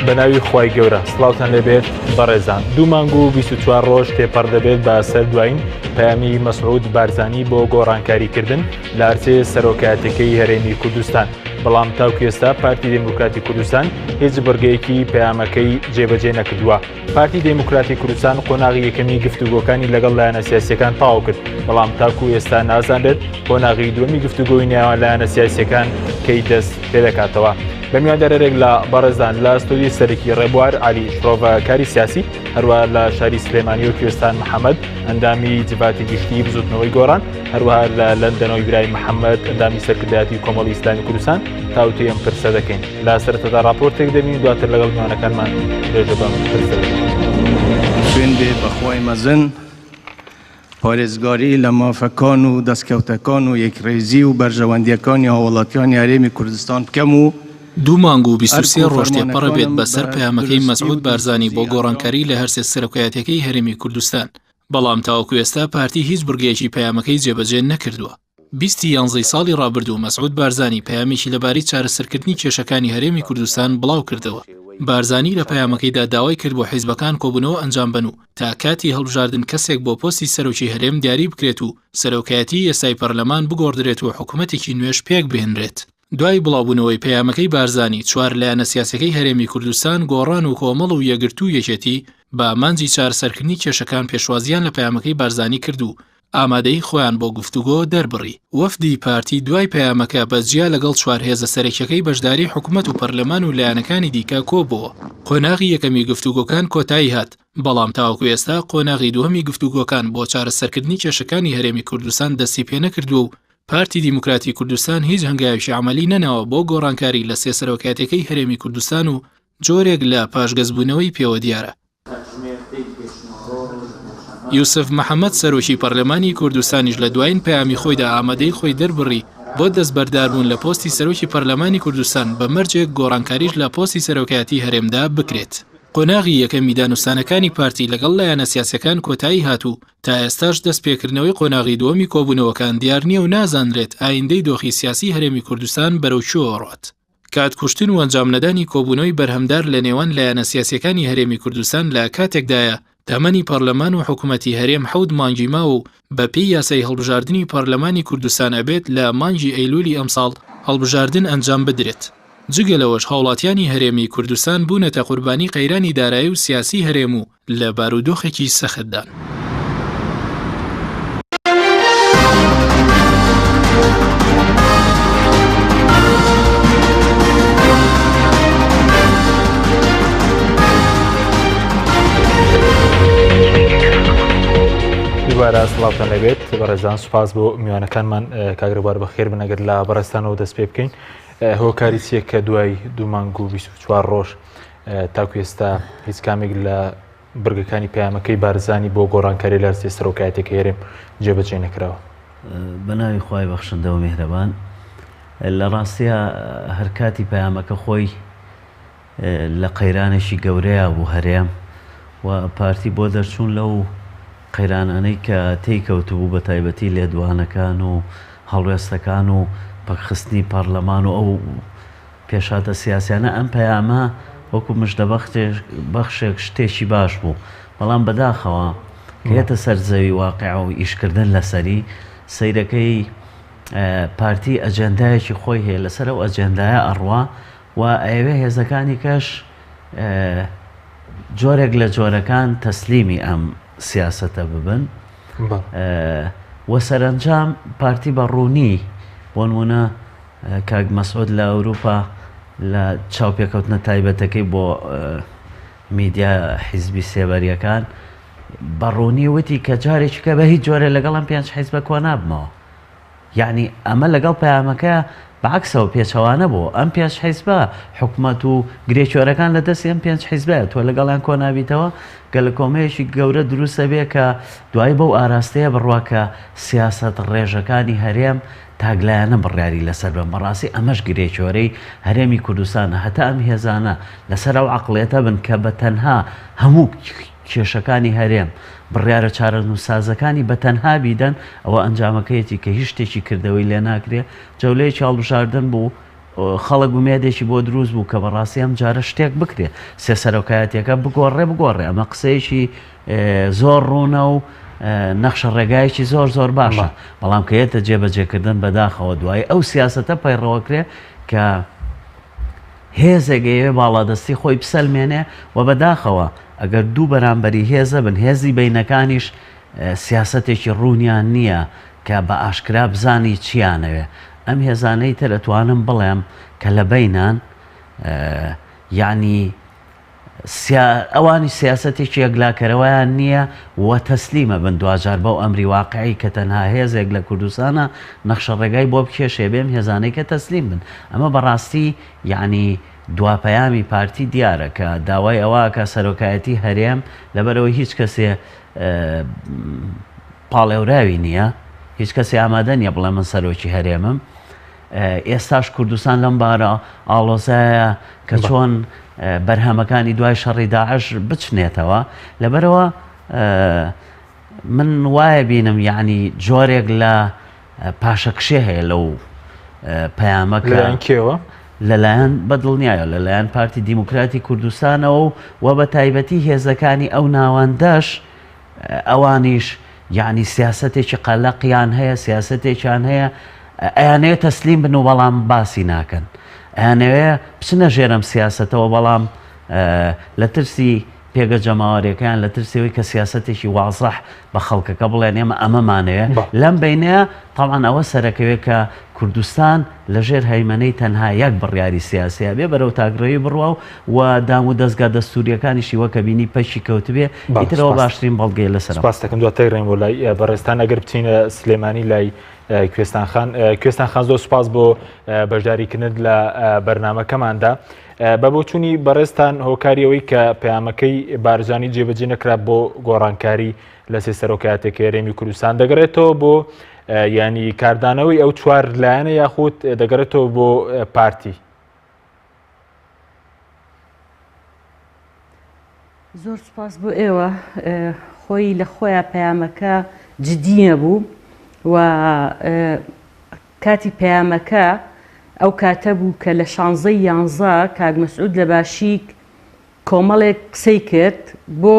بەناوی خوای گەورە سڵاوتان لێبێت بەڕێزان 2 مانگ و 24 ڕۆژ تێپەڕ دەبێت بە سەر دوایین پەیامی مەسعود بارزانی بۆ گۆڕانکاریکردن لە ئەرچێ سەرۆکایەتەکەی هەرێمی کوردستان. بەڵام تاوکو ئێستا پارتی دموکراتی کوردستان هیچ بەرگەیەکی پەیامەکەی جێبەجێ نەکردووە. پارتی دموکراتی کوردستان قۆناغی یەکەمی گفتوگۆکانی لەگەڵ لایەنە سیاسیەکان تەواو کرد، بەڵام تاکو ئێستا نازانرێت قۆناغی دووەمی گفتوگۆی نێوان لایەنە سیاسیەکان کەی دەست پێ دەکاتەوە. بە میواندارێک لە بەڕێزان لە ستۆدیۆی سەرەکی ڕێبوار علی شرۆڤکاری سیاسی، هەروەها لە شاری سلێمانی و کوێستان محەممەد ئەندامی جڤاتی گشتی بزوتنەوەی گۆڕان، هەروەها لە لەندەنەوەی برای محەممەد ئەندامی سەرکردایەتی کۆمەڵی ئیسلامی کوردستان تاوتوی ئەم پرسە دەکەین. لە سەرەتادا راپۆرتێک دەبین دواتر لەگەڵ میوانەکانمان درێژە بەم پرسە دەکەین. سوێن بێ بەخوای مەزن پارێزگاری لە مافەکان و دەستکەوتەکان و یەکڕێزی و بەرژەوەندیەکانی هاوڵاتیانی هەرێمی کوردستان بکەم و 2 مانگ و 23 ڕۆژ تێپەڕە بێت بەسەر پەیامەکەی مەسعود بارزانی بۆ گۆڕانکاری لە هەرسێ سەرۆکایەتەکەی هەرێمی کوردستان. بەڵام تاوەکو ئێستا پارتی هیچ بڕگەیەکی پەیامەکەی جێبەجێ نەکردووە. 11 ساڵی ڕابردوو مەسعود بارزانی پەیامێکی لەبارەی چارەسەرکردنی کێشەکانی هەرێمی کوردستان بڵاو کردەوە. بارزانی لە پەیامەکەیدا داوای کرد بۆ حیزبەکان کۆبوونەوە ئەنجام بن و تا کاتی هەڵبژاردن کەسێک بۆ پۆستی سەرۆکی هەرێم دیاری بکرێت و سەرۆکایەتی ئێستای پەرلەمان بگۆڕدرێت و حکوومەتێکی نوێش پێک بهێنرێت. دوای بڵاوبوونەوەی پەیامەکەی بارزانی 4 لایەنە سیاسیەکەی هەرێمی کوردستان گۆڕان و کۆمەڵ و یەکگرتو و یەکێتی بە ئامانجی چارەسەرکردنی کێشەکان پێشوازیان لە پەیامەکەی بارزانی کرد و ئامادەی خۆیان بۆ گفتوگۆ دەربڕی. وەفدی پارتی دوای پەیامەکە بەجیا لەگەڵ 4 هێزە سەرەکیەکەی بەشداری حکوومەت و پەرلەمان و لایەنەکانی دیکە کۆبووە. قۆناغی یەکەمی گفتوگۆکان کۆتایی هات، بەڵام تاوەکو ئێستا قۆناغی دووەمی گفتوگۆکان بۆ چارەسەرکردنی کێشەکانی هەرێمی کوردستان دەستی پێ نەکردووە و پارتی دیموکراتی کوردستان هیچ هەنگاوێکی عملی نەناوە بۆ گۆڕانکاری لە سێ سەرۆکایەتەکەی هەرێمی کوردستان و جۆرێک لە پاشگەزبوونەوەی پێوە دیارە. یوسف محەممەد سەرۆکی پەرلەمانی کوردستانیش لە دوایین پەیامی خۆیدا ئامادەی خۆی دەربڕی بۆ دەستبەرداربوون لە پۆستی سەرۆکی پەرلەمانی کوردستان بە مەرجێک گۆڕانکاریش لە پۆستی سەرۆکایەتی هەرێمدا بکرێت. قۆناغی یەکەمی دانوستانەکانی پارتی لەگەڵ لایەنە سیاسیەکان کۆتایی هاتوو، تا ئێستاش دەستپێکردنەوەی قۆناغی دووەمی کۆبوونەوەکان دیار نییە و نازانرێت ئایندەی دۆخی سیاسی هەرێمی کوردستان بەرەو چۆ ڕات. کاتکوشتن و ئەنجام نەدانی کۆبوونەوەی بەرهەمدار لە نێوان لایەنە سیاسیەکانی هەرێمی کوردستان لە کاتێکدایە تەمەنی پەرلەمان و حکوومەتی هەرێم 7 مانگی ماوە و بەپێی یاسای هەڵبژاردننی پەرلەمانی کوردستان ئەبێت لە مانگی ئەیلولی ئەمساڵ هەڵبژاردن ئەنجام بدرێت. جگەلەوەش هاوڵاتیانی هەرێمی کوردستان بوونەتە قوربانی قەیرانی دارایی و سیاسی هەرێم و لە بارودۆخێکی سەختدان. دوبارە سڵاوتان لەبێت بەڕێزان، سوپاس بۆ میوانەکانمان کاگرەبار بەخێر بن ئەگەر لە بەڕێستانەوە دەست پێ بکەین. هۆکاری چیە کە دوای 2 مانگ و 24 ڕۆژ تاکو ئێستا هیچ کامێک لە بڕگەکانی پەیامەکەی بارزانی بۆ گۆڕانکاری لە هەرسێ سەرۆکایەتێکی هەرێم جێبەجێ نەکراوە؟ بەناوی خوای بەخشندە و میهرەبان، لە ڕاستیە هەر کاتی پەیامەکە خۆی لە قەیرانێکی گەورەیە بوو هەرێم و پارتی بۆ دەرچوون لەو قەیرانانەی کە تێیکەوتبوو بە تایبەتی لێدوانەکان و هەڵوێستەکان و پەکخستنی پەرلەمان و ئەو پێشاتە سیاسیانە ئەم پەیامە وەکو مژدە بەخشێک شتێکی باش بوو، بەڵام بەداخەوە کە هێتە سەرزەوی واقع و ئیشکردن لەسەری سەیرەکەی پارتی ئەجەندایەکی خۆی هەیە لەسەر ئەو ئەجەندایە ئەڕوا و ئەوێ هێزەکانی کەش جۆرێک لە جۆرەکان تەسلیمی ئەم سیاسەتە ببن و سەرنجام پارتی بەڕوونی بۆ نمونە کاک مەسعود لە ئەوروپا لە چاوپێکەوتنە تایبەتەکەی بۆ میدیا حیزبی سێبەریەکان بەڕوونی وتی کە جارێکی کە بە هیچ جۆرە لەگەڵ ئەم 5 حیزبە کۆ نابمەوە. یعنی ئەمە لەگەڵ پەیامەکە بەعکسەوە پێچەوانە بوو ئەم 5 حیزبە حکوومەت و گرێچۆرەکان لە دەستی ئەم 5 حیزبە تۆ لەگەڵیان کۆ نابیتەوە گەل کۆمەیەکی گەورە دروستە بێ کە دوای بەو ئاراستەیە بڕواکە سیاسەت ڕێژەکانی هەرێم تاگلایانە بڕیاری لەسەر بن. بەڕاستی ئەمەش گرێچۆرەی هەرێمی کوردستانە، هەتا ئەم هێزانە لەسەر ئەو عەقڵیەتە بن کە بە تەنها هەموو کێشەکانی هەرێم بڕیارە چارەنووسازەکانی بە تەنها بیدەن، ئەوە ئەنجامەکەیەتی کە هیچ شتێکی کردەوەی لێ ناکرێ. جەولەیەکی هەڵبژاردن بوو خەڵک ومێدێکی بۆ دروست بوو کە بەڕاستی ئەم جارە شتێک بکرێ سێ سەرۆکایەتەکە بگۆڕێ ئەمە قسەیەکی زۆر ڕوونە و نەخشە ڕێگایەکی زۆر باشە بەڵام کە یێتە جێبەجێکردن بەداخەوە دوای ئەو سیاسەتە پەیڕەوەکرێ کە هێزێگەیەوێ باڵادەستی خۆی بسەلمێنێ و بەداخەوە ئەگەر دوو بەرامبەری هێزە بن هێزی بینەکانیش سیاسەتێکی ڕوونیان نییە کە بە ئاشکرا بزانی چیانەوێ ئەم هێزانەی تر ئەتوانم بڵێم کە لە بینان یعنی ئەوانی سیاسەتێکی یەکلاکەرەوەیان نییە و تەسلیمە بن دوجار بەو ئەمری واقعی کە تەنها هێزێک لە کوردستانە نەخشە ڕێگای بۆ بکێشێ بێم هێزانەی کە تەسلیم بن ئەمە بەڕاستی یعنی دواپەیامی پارتی دیارە کە داوای ئەوە کە سەرۆکایەتی هەرێم لەبەرەوەی هیچ کەسێ پاڵێوراوی نییە هیچ کەسی ئامادە نییە بڵێ من سەرۆکی هەرێمم ئێستاش کوردستان لەم بارە ئاڵۆزایە کە چۆن بەرهەمەکانی دوای شەڕی داعش بچنێتەوە لەبەرەوە من وایە بینم یعنی جۆرێک لە پاشەکشێ هەیە لەو پەیامەکە کێوە لەلایەن بەدڵنیایە لەلایەن پارتی دیموکراتی کوردستانەوە و بە تایبەتی هێزەکانی ئەو ناوەندەش ئەوانیش یعنی سیاسەتێکی قەلەقیان هەیە سیاسەتێکیان هەیە ئەیانەوێت تەسلیم بن و بەڵام باسی ناکەن ئەیانەوێ بچنە ژێرم سیاسەتەوە بەڵام لە ترسی پێگە جەماوەریەکەیان لە ترسیەوەی کە سیاسەتێکی وازەح بە خەڵکەکە بڵێن ئێمە ئەمەمانەیە لەم بینەیە تاڵان ئەوە سەرەکەوێت کە کوردستان لەژێر هەیمەنەی تەنها یەک بڕیاری سیاسیە بێ بەرەو تاگرەوی بڕوا و دام و دەستگا دەستوریەکانیشی وەکە بینی پەشی کەوتبێ ئیترەوە باشترین بەڵگەی لەسەر سپاس دەکەم دواتر ڕێم بۆ لای بەڕێستان ئەگەر بچینە سلێمانی لای کوێستان خان زۆر سپاس بۆ بەشداریکردن لە بەرنامەکەماندا بە بۆ چوونی بەڕێستان هۆکاریەوەی کە پەیامەکەی بارزانی جێبەجێ نەکرا بۆ گۆڕانکاری لە سێ سەرۆکایەتێکی هەرێمی کوردستان دەگەڕێتەوە بۆ ینی کاردانەوەی ئەو چوار لایەنە یاخود دەگەڕێتەوە بۆ پارتی زۆر سپاس بۆ ئێوە خۆی لە خۆیان پەیامەکە جددیە بوو و کاتی پەیامەکە ئەو کاتە بوو کە لە 11 کاک مەسعود لە باشیک کۆمەڵێک قسەی کرد بۆ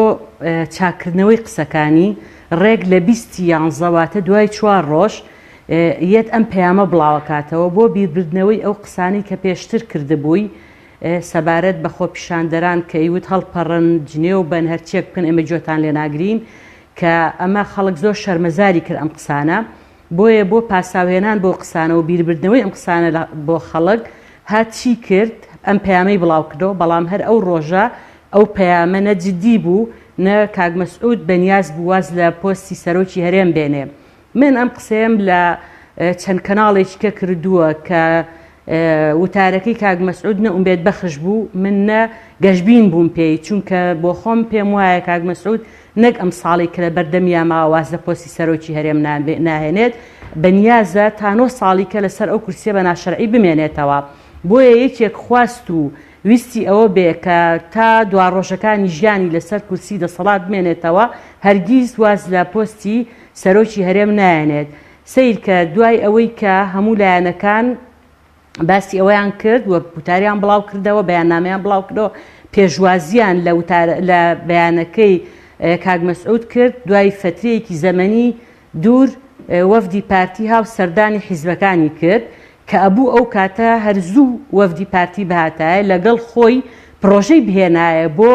چاکردنەوەی قسەکانی ڕێک لە 20 واتە دوای 4 ڕۆژ یەت ئەم پەیامە بڵاوکاتەوە بۆ بیربردنەوەی ئەو قسانی کە پێشتر کردبووی سەبارەت بە خۆپیشاندەران کە ئیوت هەڵپەڕن جنێ و بەن هەرچێک بکەن ئێمە جۆتان لێ ناگرین کە ئەمە خەڵک زۆر شەرمەزاری کرد ئەم قسانە بۆیە بۆ پاساوێنان بۆ قسانە و بیربردنەوەی ئەم قسانە بۆ خەڵک هات چی کرد ئەم پەیامەی بڵاو کردەوە بەڵام هەر ئەو ڕۆژە ئەو پەیامە نەجددی بوو نە کاک مەسعود بەنیاز بوو واز لە پۆستی سەرۆکی هەرێم بێنێ من ئەم قسەیەم لە چەند کەناڵێکی کە کردووە کە وتارەکەی کاک مەسعود نە ئومێد بەخش بوو من نە گەشببین بووم پێی چونکە بۆ خۆم پێم وایە کاک مەسعود نەک ئەم ساڵی کە لە بەردەمیا ماواز لە پۆستی سەرۆکی هەرێم ناهێنێت بەنیازە تا 9 ساڵی کە لەسەر ئەو کورسیە بە ناشەرعی بمێنێتەوە بۆیە یەکێک خواست و ویستی ئەوە بێ کە تا دوا ڕۆژەکانی ژیانی لەسەر کورسی دەسەڵات بمێنێتەوە هەرگیز واز لە پۆستی سەرۆکی هەرێم نایەنێت سیر کە دوای ئەوەی کە هەموو لایەنەکان باسی ئەوەیان کرد و وتاریان بڵاو کردەوە بەیاننامەیان بڵاو کردەوە پێشوازیان لە بەیانەکەی کاک مەسعود کرد دوای فترەیەکی زەمەنی دوور وەفدی پارتی هاو سەردانی حیزبەکانی کرد کە ئەبوو ئەو کاتە هەرزوو وەفدی پارتی بەهاتایە لەگەڵ خۆی پرۆژەی بهێنایە بۆ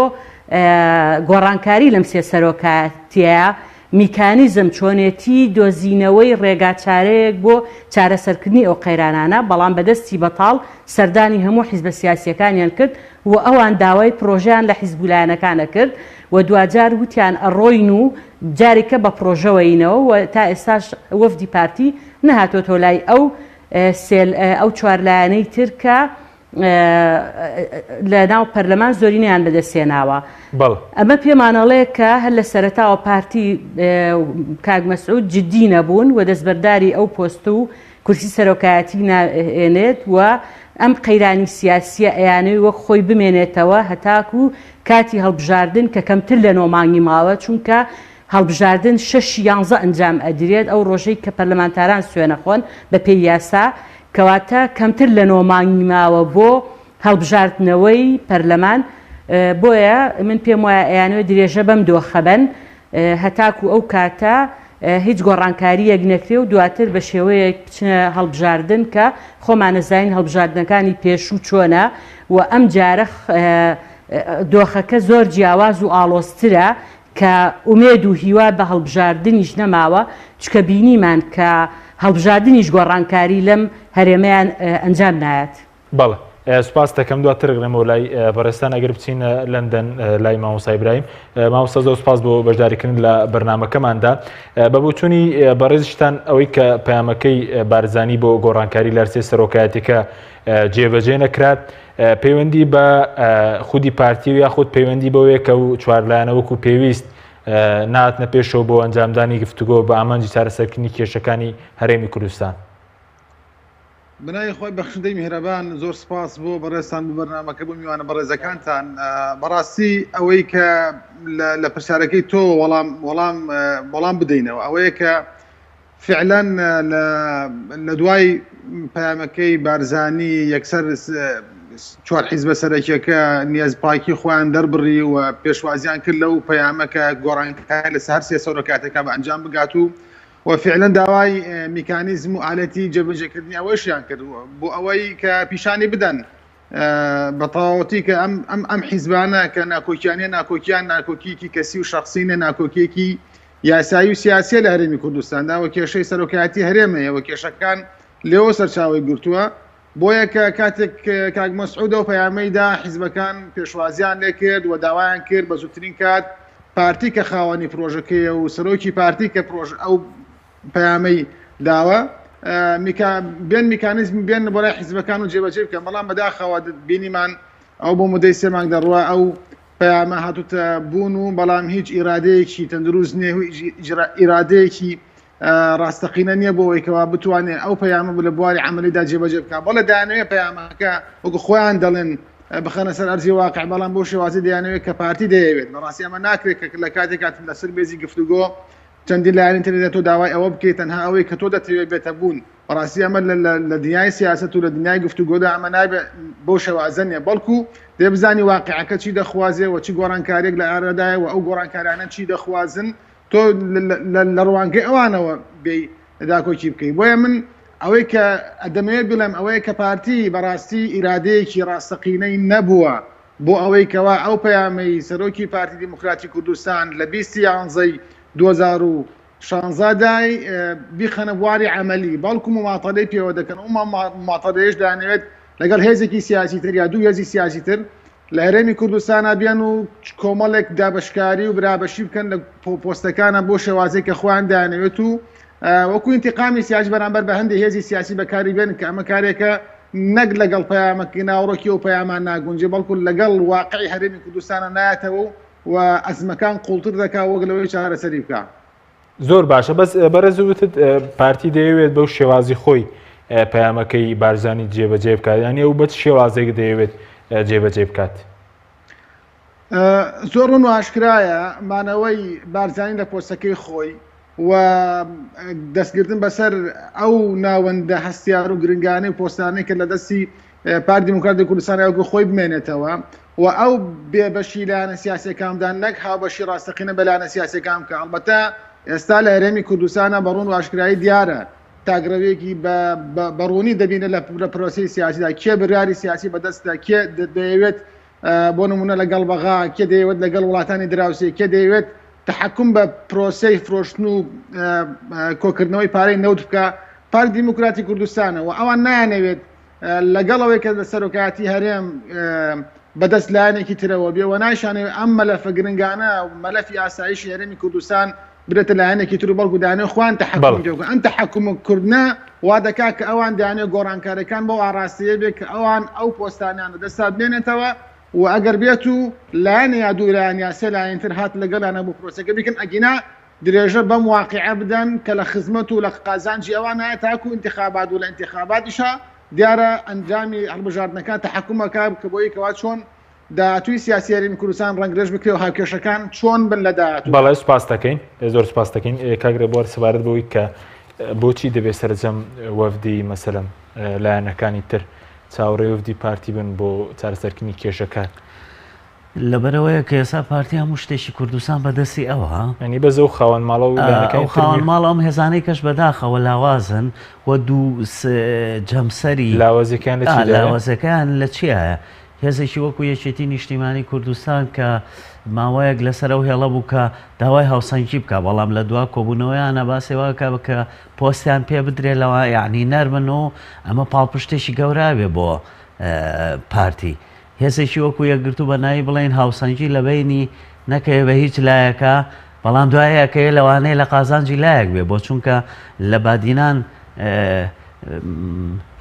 گۆڕانکاری لەم سێ سەرۆکایەتیە میکانیزم چۆنێتی دۆزینەوەی ڕێگاچارەیەک بۆ چارەسەرکردنی ئەو قەیرانانە بەڵام بەدەستی بەتاڵ سەردانی هەموو حیزبە سیاسیەکانیان کرد و ئەوان داوای پرۆژیان لە حیزبولایەنەکانە کرد و دوجار وتیان ئەڕۆین و جارێکە بە پرۆژەوەینەوە و تا ئێستاش وەفدی پارتی نەهاتۆتۆ لای ئەو چوارلایەنەی ترکە لە ناو پەرلەمان زۆرینیان بەدەستێناوە ئەمە پێمانەڵەیە کە هەر لە سەرەتاوە پارتی کاک مەسعود جددی نەبوون و دەستبەرداری ئەو پۆست و کورسی سەرۆکایەتی ناهێنێت و ئەم قەیرانی سیاسیە ئەیانەوەی وەک خۆی بمێنێتەوە هەتاکو کاتی هەڵبژاردن کە کەمتر لە نۆمانگی ماوە چونکە هەڵبژاردن 6 11 ئەنجام ئەدرێت ئەو ڕۆژەی کە پەرلەمانتاران سوێنە خۆن بە پێی یاسا کەواتە کەمتر لە 9 مانگی ماوە بۆ هەڵبژاردنەوەی پەرلەمان. بۆیە من پێم وایە ئەیانوێ درێژە بەم دۆخەبەن هەتاکو ئەو کاتە هیچ گۆڕانکاریەک نەکرێ و دواتر بە شێوەیەک بچنە هەڵبژاردن کە خۆمانەزانین هەڵبژاردنەکانی پێشوو چۆنە و ئەم جارە دۆخەکە زۆر جیاواز و ئاڵۆزترە کە ئومێد و هیوا بە هەڵبژاردنیش نەماوە چکە بینیمان کە هەڵبژاردنیش گۆڕانکاری لەم هەرێمەیان ئەنجام نایەت. بەڵێ سوپاس دەکەم دواتر گرێمەوە لای بەڕێستان ئەگەر بچینە لەندەن لای مامۆستا ئیبراهیم. مامۆستا زۆر سوپاس بۆ بەشداریکردن لە بەرنامەکەماندا. بە بۆچوونی بەڕێزشتان ئەوەی کە پەیامەکەی بارزانی بۆ گۆڕانکاری لە هەرسێ سەرۆکایەتیەکە جێبەجێ نەکرات پەیوەندی بە خودی پارتی و یاخود پەیوەندی بەوەیە کە و چوارلایەنەوەکو پێویست نهاتنە پێشەوە بۆ ئەنجامدانی گفتوگۆ بە ئامانجی چارەسەرکردنی کێشەکانی هەرێمی کوردستان. بنای خۆی بەخشندەی میهرەبان زۆر سپاس بۆ بەڕێستان بۆ بەرنامەکە بۆ میوانە بەڕێزەکانتان. بەڕاستی ئەوەی کە لە پرسیارەکەی تۆ وەڵام بدەینەوە ئەوەیە کە فعلا لە دوای پەیامەکەی بارزانی یەکسەر چوار حیزبە سەرەکیەکە نیازپاکی خۆیان دەربڕی و پێشوازیان کرد لەو پەیامەکە گۆڕانکاری لە هەر سێ سەرۆکاتەکە بە ئەنجام بگات و فعلا داوای میکانیزم و ئالەتی جێبەجێکردنی ئەوەشیان کرد بۆ ئەوەی کە پیشانی بدەن بە تەواوەتی کە ئەم حیزبانە کە ناکۆکییانە ناکۆکییان ناکۆکیەکی کەسی و شخصینە ناکۆکیەکی یاسایی و سیاسی لە هەرێمی کوردستاندا و کێشەی سەرۆکایەتی هەرێمەیەوە کێشەکان لێەوە سەرچاوی گرتووە. بۆیە کە کاتێک کاک مەسعود و پەیامەیدا حیزبەکان پێشوازیان لێ کرد و داوایان کرد بە زووترین کات پارتی کە خاوەنی پرۆژەکەیە و سەرۆکی پارتی کە ئەو پەیامەی داوە بێن میکانیزمی بێن بۆ لای حیزبەکان و جێبەجێ بکەن. بەڵام بەداخەوە بینیمان ئەو بۆ مدەی 3 مانگ دەڕوا ئەو پەیامە هاتوتە بوون و بەڵام هیچ ئیرادەیەکی تەندروست نییە و ئیرادەیەکی ڕاستەقینە نییە بۆەوەیکەوە بتوانێت ئەو پەیامە بە لە بواری عملیدا جێبەجێ بکات. بەڵێ دایانەوێت پەیامەکە وەکو خۆیان دەڵێن بخەنە سەر ئەرزی واقع بەڵام بۆ شێوازی دەیانەوێت کە پارتی دەیەوێت. بەڕاستی ئەمە ناکرێت کە لە کاتێک کاتم لەسەر بێزی گفتوگۆ چەندی لایەن تێدا تۆ داوای ئەوە بکەیت تەنها ئەوەی کە تۆ دەتەوێت بێتە بوون. بەڕاستی ئەمە لە دنیای سیاست و لە دنیای گفتوگۆدا ئەمە نابێت بۆ شێوازە نیە بەڵکو دەبزانی واقعەکە چی دەخوازێ و چی گۆڕانکارێک لە ئارەدایە و ئەو گۆڕانکارانە چی دەخوازن تۆ لە ڕوانگەی ئەوانەوە بێ داکۆکی بکەیت. بۆیە من ئەوەی کە ئەدەمەوێت بڵێم ئەوەیە کە پارتی بەڕاستی ئیرادەیەکی ڕاستەقینەی نەبووە بۆ ئەوەی کەوا ئەو پەیامەی سەرۆکی پارتی دیموکراتی کوردستان لە 20 2016 دای بیخەنە بواری عملی بەڵکو مماطەلەی پێوە دەکەن و مماطەلەیەش دانەوێت لەگەڵ هێزێکی سیاسی تر یا دوو هێزی سیاسی تر لە هەرێمی کوردستانە بیان و کۆمەڵێک دابشکاری و برابەشی بکەن لە پۆستەکانە بۆ شێوازەی کە خۆیان دانەوێت و وەکو انتقامی سیاسی بەرامبەر بە هەندێک هێزی سیاسی بەکاری بێن کە ئەمە کارێکە نەک لەگەڵ پەیامەکەی ناوڕۆکی و پەیامان ناگونجێ بەڵکو لەگەڵ واقعی هەرێمی کوردستانە نایەتەوە و ئەزمەکان قوڵتر دەکا وەک لەوەی چارەسەری بکە. زۆر باشە بەس بەرەزوتت پارتی دەیەوێت بەو شێوازی خۆی پەیامەکەی بارزانی جێبەجێ بکات یانی ئەو بەچ شێوازێک دەیەوێت جێبەجێ بکات؟ زۆر ڕوون و ئاشکرایە مانەوەی بارزانی لە پۆستەکەی خۆی و دەستگرتن بەسەر ئەو ناوەندە هەستیار و گرنگانەی و پۆستانەی کە لە دەستی پارتی دیموکراتی کوردستانی خۆی بمێنێتەوە و ئەو بێبەشی لایەنە سیاسیەکاندا نەک هاوبەشی ڕاستەقینە بە لایەنە سیاسیەکان بکە. ئەڵبەتە ئێستا لە هەرێمی کوردستانە بەڕوون و ئاشکرایی دیارە تاگرەوێکی بەڕوونی دەبینە لە پرۆسی سیاسیدا کێ بڕیاری سیاسی بەدەستدا کێ دەیەوێت بۆ نمونە لەگەڵ بەغا کێ دەیەوێت لەگەڵ وڵاتانی دراوسی کێ دەیەوێت تحکم بە پرۆسەی فرۆشتن و کۆکردنەوەی پارەی نەوت بکە. پارتی دیموکراتی کوردستانە و ئەوان نایانەوێت لەگەڵەوەی کە لە سەرۆکاتی هەرێم بەدەست لایەنێکی ترەوە بێ و نایشانەوێت ئەم مەلەفە گرنگانە و مەلەفی ئاسایشی هەرێمی کوردستان برێتە لایەنێکی تر و بەڵکو دانێ خوان تحکم جوکە ئەم تحکومکردنە وا دەکات کە ئەوان دانێ گۆڕانکارەکان بۆ ئاڕاستەیە بێت کە ئەوان ئەو پۆستانیان دەستا بێنێتەوە و ئەگەر بێت و لایەنە یا دوو لایەن یا سێ لایەنتر هات لەگەڵانە بۆ پرۆسەکە بکەن ئەگینا درێژە بەم واقعە بدەن کە لە خزمەت و لە قازانجی ئەوانە تاکو انتخابات و لە انتخاباتیشە دیارە ئەنجامی هەڵبژاردنەکان تحکومەکە کە بۆی کەوا چۆن داهاتووی سیاسی هەرێمی کوردستان ڕەنگرێژ بکرێ و هاوکێشەکان چۆن بن لە داهاتوو. بەڵێ سوپاس دەکەین زۆر سوپاس دەکەین کاگرێ بۆ سەبارەت بەوەی کە بۆچی دەبێت سەرجەم وەفدی مەسەلەن لایەنەکانی تر چاوەڕێ وەفدی پارتی بن بۆ چارەسەرکردنی کێشەکە؟ لەبەرەوەیە کە ئێستا پارتی هەموو شتێکی کوردستان بەدەستی ئەوە ینی بەزە و خاوەن ماڵە و خاوەن ماڵ ئەم هێزانەی کەش بەداخەوە لاوازن و دوو جەمسەری لاوازەکان لە چیایە؟ هێزێکی وەکو یەکێتی نیشتیمانی کوردستان کە ماوەیەک لەسەر ئەو هێڵە بوو کە داوای هاوسەنگی بکە، بەڵام لە دوا کۆبوونەوەیانە باسێواکە بکە پۆستیان پێ بدرێ لەوە یعنی نەرمن و ئەمە پاڵپشتێکی گەورابێ بۆ پارتی. هێزێکی وەکو یەکگرتو بە ناوی بڵێن هاوسەنگی لە بینی نەکەوێ بە هیچ لایەکە، بەڵام دوایەکەیە لەوانەیە لە قازانجی لایەک بێ بۆ چونکە لە بادینان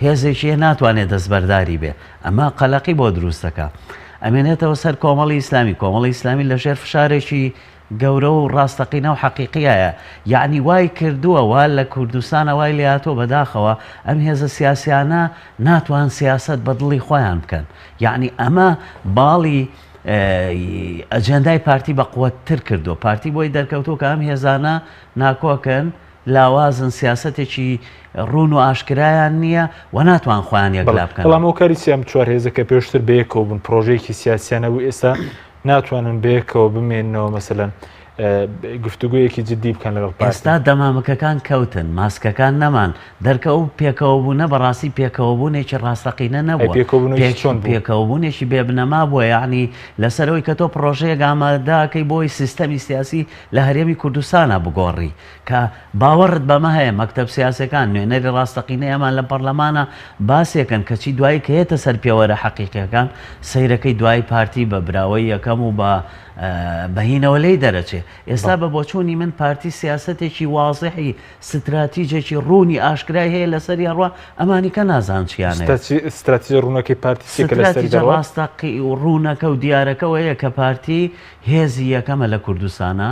هێزێکی ناتوانێت دەستبەرداری بێ، ئەمە قەلەقی بۆ دروستەکە. ئەمێنێتەوە سەر کۆمەڵی ئیسلامی. کۆمەڵی ئیسلامی لە ژێر فشارێکی گەورە و ڕاستەقینە و حەقیقیایە، یعنی وای کردووە وا لە کوردستانە وای لێهاتۆ بەداخەوە ئەم هێزە سیاسیانە ناتوان سیاست بە دڵی خۆیان بکەن، یعنی ئەمە باڵی ئەجەندای پارتی بە قووەتتر کردو. پارتی بۆی دەرکەوتۆ کە ئەم هێزانە ناکۆکن، لاوازن سیاسەتێکی ڕوون و ئاشکرایان نییە و ناتوان خۆیان یەکلا بکەن. بەڵام ئەو کاری سیام چوار هێزەکە پێشتر بەیەکەوە بوون پرۆژەیەکی سیاسیانە و ئێستا ناتوانن بەیەکەوە بمێنەوە مەسەلەن گفتوگویەکی جدی بکەن لەگەڵ پارتی. ئێستا دەمامەکەکان کەوتن، ماسکەکان نەمان دەرکەوت پێکەوە بوونە بەڕاستی پێکەوە بوونێکی ڕاستەقینە نەبووە، پێکەوە بوونێکی بێبنەما بووە، یعنی لەسەرەوەی کە تۆ پرۆژەیەک ئامادەکەی بۆی سیستەمی سیاسی لە هەرێمی کوردستانە بگۆڕی کە باوەڕت بەمە هەیە مەکتەب سیاسەکان نوێنەری ڕاستەقینەیەمان لە پەرلەمانە باسێکن کەچی دوایی کە هێتە سەر پێوەرە حەقیقیەکان سەیرەکەی دوای پارتی بە براوەی یەکەم و بە بەهینەوە لی دەرەچێ. ئێستا بە بۆچوونی من پارتی سیاسەتێکی واضحی ستراتیجێکی ڕوونی ئاشکرای هەیە لەسەری ڕوا ئەمانی کە نازان چیانە استراتیژی ڕوونەکەی پارتی ڕاستەقی و ڕوونەکە و دیارەکەوەیە کە پارتی هێزی یەکەمە لە کوردستانە،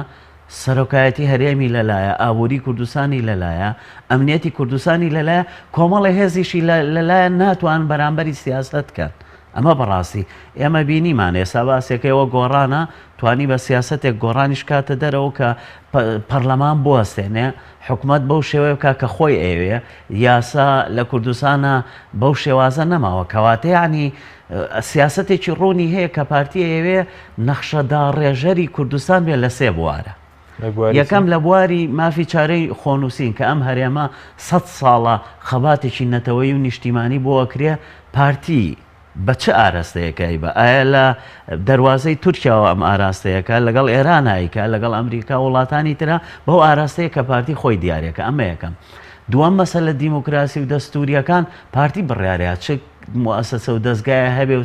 سەرۆکایەتی هەرێمی لەلایە، ئابووری کوردستانی لەلایە، ئەمنیەتی کوردستانی لەلایە، کۆمەڵی هێزیشی لەلایە ناتوان بەرامبەری سیاست بکەن. ئەمە بەڕاستی ئێمە بینیمان ئێستا باسێکەوە گۆڕانە توانی بە سیاستێک گۆڕانیش کاتە دەرەوە کە پەرلەمان بوەستێنێ، حکومت بەو شێوەیە بکە کە خۆی ئەوێ، یاسا لە کوردستانە بەو شێوازە نەماوە، کەواتە یعنی سیاستێکی ڕوونی هەیە کە پارتی ئەوێ نەخشەدا ڕێژەری کوردستان بێ لە سێ بوارە. یەکەم لە بواری مافی چارەی خۆنووسین کە ئەم هەرێمە 100 ساڵە خەباتێکی نەتەوەی و نیشتیمانی بۆ ئەکرێ پارتی بە چه ئاراستەیەکەی بە ئایا لە دەواازەی تورکیاوە ئەم ئاراستەیەەکە لەگەڵ ئێرانایکە لەگەڵ ئەمریکا وڵاتانی ترە بەو ئاراستەیە کە پارتی خۆی دیارێکە. ئەمە یەکەم. دووەم مەسەلە دیموکراسی و دەستوریەکان پارتی بڕیارەیە چ مؤسسە و دەستگایە هەبێ و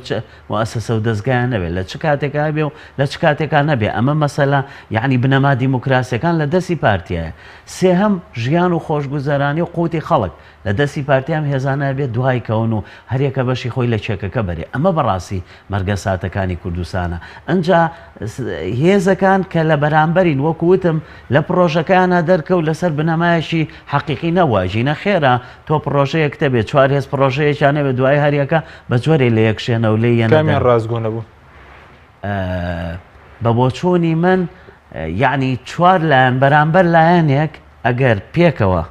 مؤسسە و دەستگایە نەبێت لە چ کاتێکا هەبێ و لە چ کاتێکا نەبێ. ئەمە مەسەلە یعنی بنەما دیموکراسیەکان لە دەستی پارتیایە. سێهەم ژیان و خۆشگوزەرانی و قوتی خەڵک لە دەستی پارتیام هێزانە بێت دوای کەون و هەرێکە بەشی خۆی لە چێکەکە بەرێ. ئەمە بەڕاستی مەرگە ساتەکانی کوردستانە. ئەنجا هێزەکان کە لە بەرامبەرین وەکووتم لە پرۆژەکانە دەرکەوت لەسەر بنەمایەکی حەقیقی نەواژینە خێرا تۆ پرۆژەیەک تەبێت چوار هێز پرۆژەیەکیانە بێت دوای هەریەکە بە جۆرێ لە یەکشێنە و لێ یەنەمیان ڕازگۆ نەبوو بە بۆچوونی من یعنی چوار لایەن بەرامبەر لایەنێک ئەگەر پێکەوە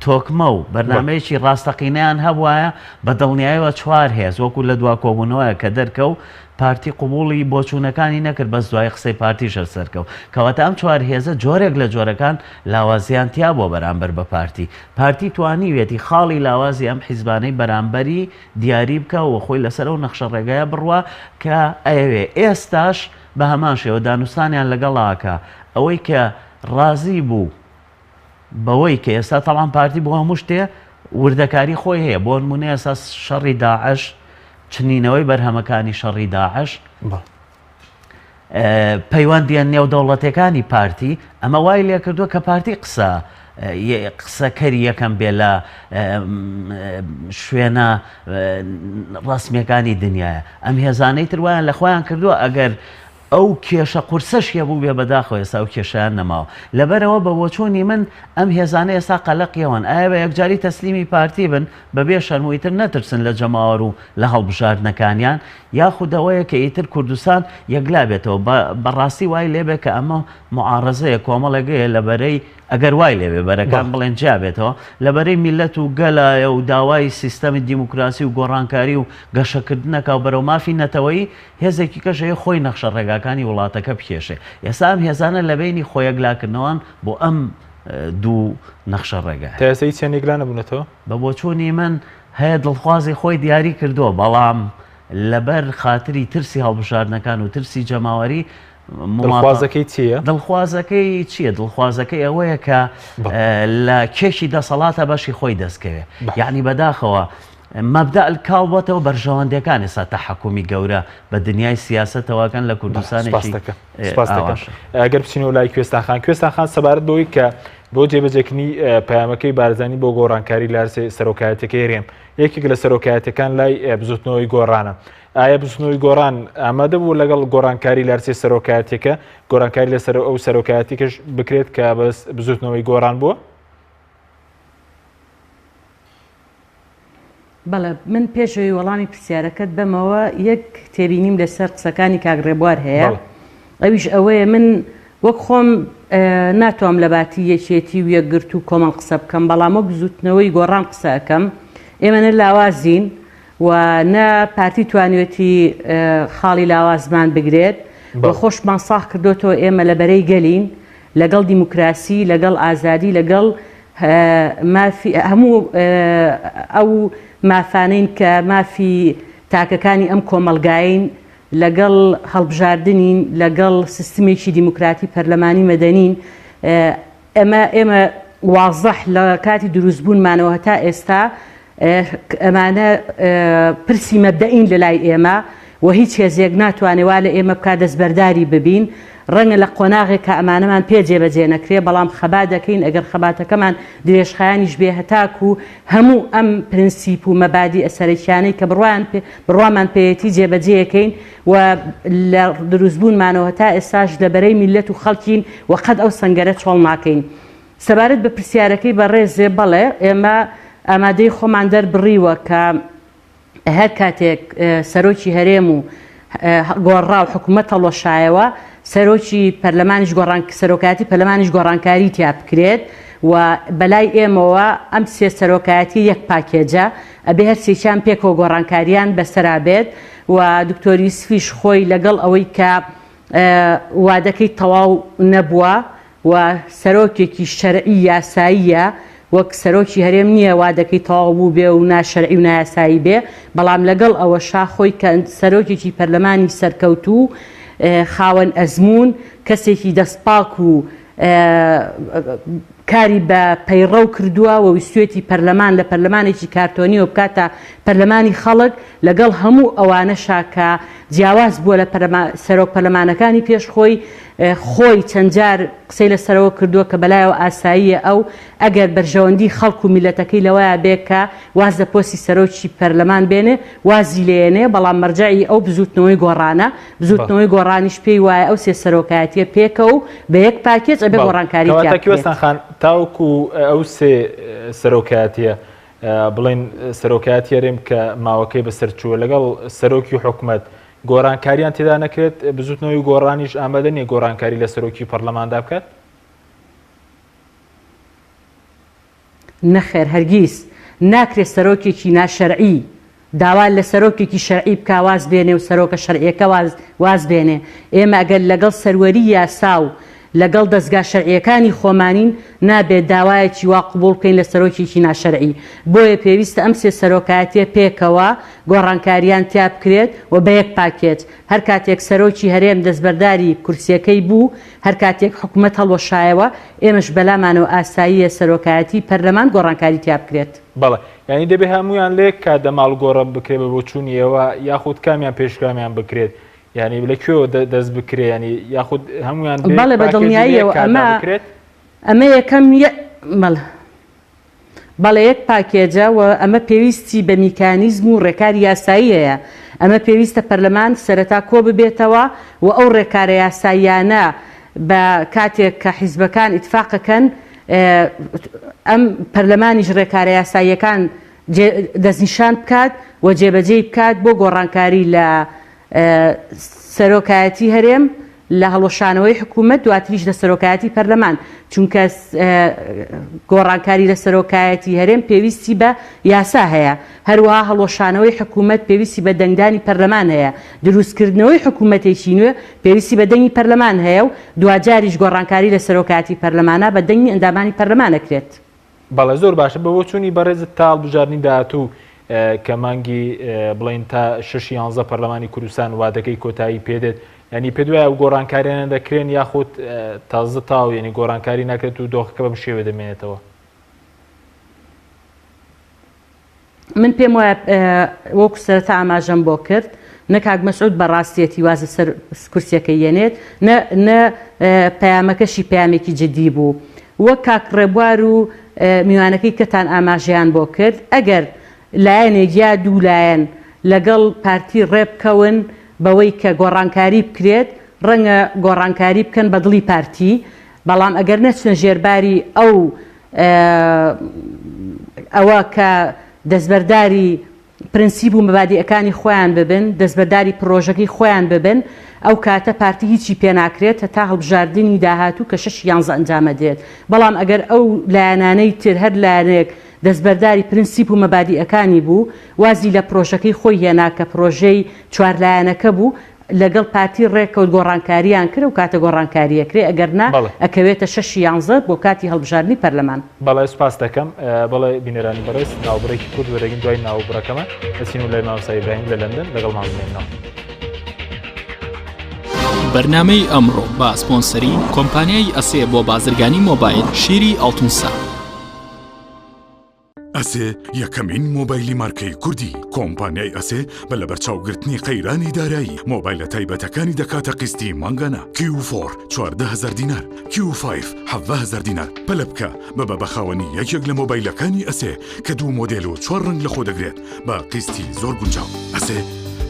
تۆکمە و بەرنامەیەکی ڕاستەقینەیان هەبوایە بە دڵنیاییەوە چوار هێز وەکو لە دوا کۆبوونەوەیە کە دەرکەوت پارتی قوبوڵی بۆچوونەکانی نەکرد بەس دوای قسەی پارتیشە سەرکەوت. کەواتە ئەم چوار هێزە جۆرێک لە جۆرەکان لاوازیان تیا بۆ بەرامبەر بە پارتی. پارتی توانیوێتی خاڵی لاوازی ئەم حیزبانەی بەرامبەری دیاری بکە و خۆی لەسەر و نەخشە ڕێگایە بڕوە کە ئەوێ ئێستاش بە هەمان شێوە دانوستانیان لەگەڵاکە ئەوەی کە ڕازی بوو بەوەی کە ئێستا تەڵام پارتی بۆ هەموو شتێ وردەکاری خۆی هەیە. بۆ نمونە ئێستا شەڕی داعش چنینەوەی بەرهەمەکانی شەڕی داعش پەیوەندیان نێو دەوڵەتەکانی پارتی ئەمە وای لێ کردووە کە پارتی قسەکەری یەکەم بێ لە شوێنە ڕسمیەکانی دنیاە. ئەم هێزانەی تر وایان لە خۆیان کردووە ئەگەر ئەو کێشە قورسەشیە بوو بێ بەداخەوە ئێستا و کێشیان نەماوە. لەبەرەوە بە بۆچوونی من ئەم هێزانە ئێستا قەلەقیەوەن ئایا بە یەکجاری تەسلیمی پارتی بن بەبێ شەرموویتر نەترسن لە جەماوەر و لە هەڵبژاردنەکانیان یاخودەوەیە کە ئیتر کوردستان یەکلا بێتەوە. بەڕاستی وای لێبێ کە ئەمە معارەزەیە کۆمەڵێگەیە لەبەرەی ئەگەر وای لێبێ بەرەکان بڵێن جابێتەوە لەبەرەی میلەت و گەلایە و داوای سیستەمی دیموکراسی و گۆڕانکاری و گەشەکردنەکە و بەرەو مافی نەتەوەی هێزێکی کەشەیە خۆی نەخشە ڕێگاکانی وڵاتەکە بکێشێ ئێستا ئەم هێزانە لە بینی خۆیەکلاکردنەوەن بۆ ئەم دوو نەخشە ڕێگا تاسەی چێنێکلا نەبوونەتەوە بە بۆچوونی من هەیە دڵخوازی خۆی دیاری کردووە بەڵام لەبەر خاتری ترسی هەڵبژاردنەکان و ترسی جەماوەری دڵخوازەکەی چییە؟ دڵخوازەکەی چییە؟ دڵخوازەکەی ئەوەیە کە لە کێشی دەسەڵاتە بەشی خۆی دەستکەوێ یعنی بەداخەوە مەبدە کاڵبەتەوە بەرژەوەندەکان ئێستا تەحەکومی گەورە بە دنیای سیاسەتەوەکەن لە کوردستانێکی ئەگەر بچینە و لای کوێستانخان کوێستانخان سەبارەت بۆی کە بۆ جێبەجێکنی پەیامەکەی بارزانی بۆ گۆڕانکاری لارسێ سەرۆکایەتەکەی رێم یەکێک لە سەرۆکایەتەکان لای بزوتنەوەی گۆڕانە ئایا بزوتنەوەی گۆڕان ئامادە بوو لەگەڵ گۆڕانکاری لارسێ سەرۆکایەتەکە گۆڕانکاری لەسەر ئەو سەرۆکایەتێکش بکرێت کە بەس بزوتنەوەی گۆڕان بووە؟ بەڵێ من پێشەوەی وەڵامی پرسیارەکەت بەمەوە یەک تێبینیم لەسەر قسەکانی کاگڕێبوار هەیە ئەویش ئەوەیە من وەک خۆم ناتوانم لە باتی یەکێتی و یەکگرت و کۆمەڵ قسە بکەم بەڵام وەک زوتنەوەی گۆڕان قسە ئەەکەم ئێمە نە لاوازین و نە پارتی توانێتی خاڵی لاوازمان بگرێت بە خۆشمان ساخ کردوتەوە ئێمە لە بەرەی گەلین لەگەڵ دیموکراسی لەگەڵ ئازادی لەگەڵ هەموو ئەو مافانین کە مافی تاکەکانی ئەم کۆمەلگاین لەگەڵ هەڵبژاردنین لەگەڵ سیستمێکی دیموکراتی پەرلەمانی مەدەنین ئێمە وازەح لە کاتی دروستبوونمانەوە هەتا ئێستا ئەمانە پرسی مەبدەئین لە لای ئێمە و هیچ هێزێک ناتوانێوا لە ئێمە بکات دەستبەرداری ببین ڕەنگە لە قۆناغێک کە ئەمانەمان پێجێبەجێ نەکرێ بەڵام خەبا دەکەین ئەگەر خەباتەکەمان درێژخایانیش بێ هەتاک و هەموو ئەم پرینسیپ و مەبادی ئەسەرەکیانەی کە بڕوامان پێیەتی جێبەجێەکەین و لە دروستبوونمانەوە هەتا ئێستاش لەبەرەی میلەت و خەڵکین و قەت ئەو سەنگەرە چۆڵ ناکەین سەبارەت بە پرسیارەکەی بەڕێزێ بەڵێ ئێمە ئامادەی خۆمان دەربڕیوە کە هەر کاتێک سەرۆکی هەرێم و گۆڕا و حکوومەت هەڵۆشایەوە سەرۆکی پەرلەمانیش سەرۆکاتی پەرلەمانیش گۆڕانکاری تیا بکرێت و بەلای ئێمەوە ئەم سێ سەرۆکایەتی یەک پاکێجە ئەبێ هەر سێکیان پێکەوە گۆڕانکاریان بەسەرا بێت و دکتۆر یوسفیش خۆی لەگەڵ ئەوەی کە وادەکەی تەواو نەبووە و سەرۆکێکی شەرعی یاساییە وەک سەرۆکی هەرێم نییە وادەکەی تەواو بوو بێ و ناشەرعی و نایاسایی بێ بەڵام لەگەڵ ئەوە شاخۆی کە سەرۆکێکی پەرلەمانی سەرکەوتوو خاوەن ئەزمون کەسێکی دەستپاک و کاری بە پەیڕەو کردووە و ویستوێتی پەرلەمان لە پەرلەمانێکی کارتۆنی و بکاتە پەرلەمانی خەڵک لەگەڵ هەموو ئەوانەشا کە جیاواز بووە لە سەرۆک پەرلەمانەکانی پێشخۆی خۆی چەند جار قسەی لەسەرەوە کردووە کە بەلایەوە ئاساییە ئەو ئەگەر بەرژەوەندی خەڵک و میلەتەکەی لەوەیە بێ کە واز لە پۆستی سەرۆکی پەرلەمان بێنێ وازی لێنێ بەڵام مەرجعی ئەو بزوتنەوەی گۆڕانە بزوتنەوەی گۆڕانیش پێی وایە ئەو سێ سەرۆکایەتیە پێکە و بە یەک پاکێج ئەبێ گۆڕانکاری تاوکو ئەو سێ سەرۆکایەتیە بڵین سەرۆکایەتی هەرێم کە ماوەکەی بەسەر چووە لەگەڵ سەرۆکی حکوومەت گۆڕانکاریان تێدا نەکرێت بزوتنەوەی گۆڕانیش ئامادە نیە گۆڕانکاری لە سەرۆکی پەرلەماندا بکات؟ نەخێر هەرگیز ناکرێت سەرۆکێکی ناشەرعی داوا لە سەرۆکێکی شەرعی بکە واز بێنێ و سەرۆکە شەرعیەکە واز بێنێ ئێمە ئەگەر لەگەڵ سەروەری یاسا و لەگەڵ دەستگا شەرعیەکانی خۆمانین نابێت داوایەکی وا قبوڵ بکەین لە سەرۆکێکی ناشەرعی بۆیە پێویستە ئەم سێ سەرۆکایەتیە پێکەوە گۆڕانکاریان تیا بکرێت و بە یەک پاکێت هەر کاتێک سەرۆکی هەرێم دەستبەرداری کورسیەکەی بوو هەر کاتێک حکوومەت هەڵوەشایەوە ئێمەش بەلامانەوە ئاساییە سەرۆکایەتی پەرلەمان گۆڕانکاری تیا بکرێت بەڵێ یعنی دەبێ هەمویان لێک کا دەماڵ گۆڕە بکرێت بە بۆ چوونیەوە یاخود کامیان پێشکامیان بکرێت یعنی لەکوێوە دەست بکرێ ینی یاخود هەمویان بەڵێ بە دڵنیاییەوە ئەمە یەکەم بەڵێ یەک پاکێجە و ئەمە پێویستی بە میکانیزم و ڕێکاری یاسایی هەیە ئەمە پێویستە پەرلەمان سەرەتا کۆ ببێتەوە و ئەو ڕێکارە یاساییانە بە کاتێک کە حیزبەکان ئیتفاقەکەن ئەم پەرلەمانیش ڕێکارە یاساییەکان دەستنیشان بکات و جێبەجێ بکات بۆ گۆڕانکاری لە سەرۆکایەتی هەرێم لە هەڵۆشانەوەی حکوومەت دواتریش لە سەرۆکایەتی پەرلەمان چونکە گۆڕانکاری لە سەرۆکایەتی هەرێم پێویستی بە یاسا هەیە هەروەها هەڵۆشانەوەی حکوومەت پێویستی بە دەنگدانی پەرلەمان هەیە دروستکردنەوەی حکوومەتێکی نوێ پێویستی بە دەنگی پەرلەمان هەیە و دوجاریش گۆڕانکاری لە سەرۆکایەتی پەرلەمانە بە دەنگی ئەندامانی پەرلەمانەکرێت. بەڵێ زۆر باشە بە بۆ چوونی بەڕێزت تا هەڵبژاردننی داهاتوو کە مانگی بڵین تا 6-11 پەرلەمانی کوردستان وادەکەی کۆتایی پێدێت ینی پێ دوایە گۆڕانکاریانە دەکرێن یاخود تازە تاو یعنی گۆڕانکاری ناکرێت و دۆخەکە بەم شێوە دەمێنێتەوە. من پێم وایە وەکو سەرەتا ئاماژەم بۆ کرد نە کاک مەسعود بەڕاستیەتی وازە سەر کورسیەکە یەنێت نە پەیامەکەشی پەیامێکی جدی بوو وەک کاک ڕێبوار و میوانەکەی کەتان ئاماژەیان بۆ کرد ئەگەر لایەنێک یا دوو لایەن لەگەڵ پارتی ڕێبکەون بەوەی کە گۆڕانکاری بکرێت ڕەنگە گۆڕانکاری بکەن بە دڵی پارتی بەڵام ئەگەر نەچنە ژێرباری ئەوە کە دەستبەرداری پرنسیب و مەبادیئەکانی خۆیان ببن دەستبەرداری پرۆژەکەی خۆیان ببن ئەو کاتە پارتی هیچی پێ ناکرێت تا هەڵبژاردننی داهاتوو کە 6-11 ئەنجامە دێت بەڵام ئەگەر ئەو لایەنانەی تر هەر لایەنێک دەستبەرداری پرنسیپ و مەبادیئەکانی بوو وازی لە پرۆژەکەی خۆی هێنا کە پرۆژەی چوارلایەنەکە بوو لەگەڵ پارتی ڕێکەوت گۆڕانکاریان کرد و کاتە گۆڕانکاریەکرێ ئەگەر نا ئەکەوێتە 6-11 بۆ کاتی هەڵبژاردننی پەرلەمان. بەڵێ سوپاس دەکەم بەڵێ بینەرانی بەڕێز ناوبڕێکی کورد وەرەگین دوای ناوبڕەکەمە ئەچین و لای مامۆستا ئیبراهیم لە لەندەن لەگەڵ مامێنەوە. بەرنامەی ئەمڕۆ با سپۆنسەری کۆمپانیای ئەسێ بۆ بازرگانی مۆبایل شیری ئەڵتونسا. ئەسێ یەکەمین مۆبایلی مارکەی کوردی کۆمپانیای ئەسێ بە لە بەرچاوگرتنی قەیرانی دارایی مۆبایلە تایبەتەکانی دەکاتە قستی مانگانە Q4 14,000 دینار Q5 17,000 دینار پەلە بکە بە بەخاوەنی یەکێک لە مۆبایلەکانی ئەسێ کە دوو مۆدێل و 4 ڕنگ لە خۆ دەگرێت بە قستی زۆر گونجاو ئەسێ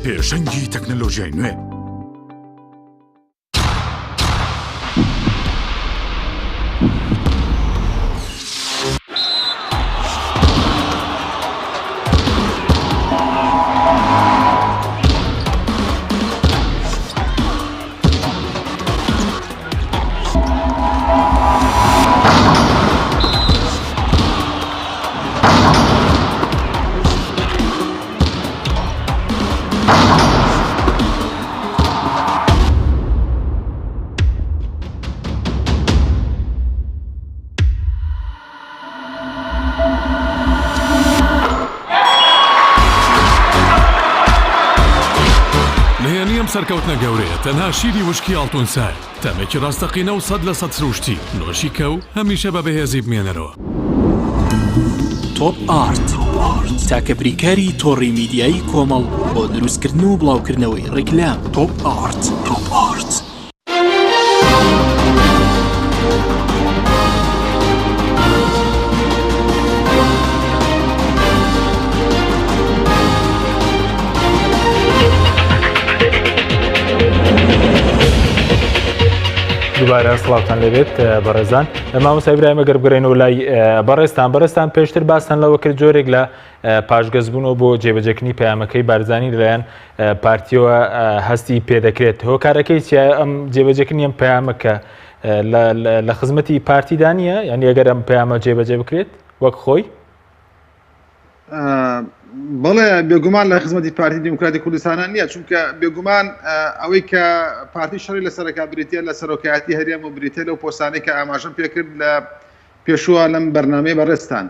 پێشەنگی تەکنەلۆژیای نوێ. سەرکەوتنە گەورەیە تەنها شیری وشکی ئەڵتونسای تەمێکی ڕاستەقینە و 100% سروشتی نۆشی کە و هەمیشە بە بەهێزی بمێنەرەوە. تۆپ ئارت تاکە بریکاری تۆڕی میدیایی کۆمەڵ بۆ دروستکردن و بڵاوکردنەوەی ڕیکلام. تۆپ ئارت. دووبارە سڵاوتان لەبێت بەڕێزان مامۆستا ئیبراهیم ئەگەر بگەڕێنەوە لای بەڕێستان پێشتر باسان لەوە کرد جۆرێک لە پاشگەزبوونەوە بۆ جێبەجێکردنی پەیامەکەی بارزانی لەلایەن پارتیەوە هەستی پێدەکرێت هۆکارەکەی چیە ئەم جێبەجێکردنی ئەم پەیامەکە لە خزمەتی پارتیدا نیە یعنی ئەگەر ئەم پەیامە جێبەجێ بکرێت وەک خۆی بەڵێ بێگومان لە خزمەتی پارتی دیموکراتی کوردستانە نییە چونکە بێگومان ئەوەی کە پارتی شەڕی لە سەرەکە بریتە لە سەرۆکایەتی هەرێم و بریتە لەو پۆستانەی کە ئاماژەم پێکرد لە پێشووە لەم بەرنامەی بەڕێستان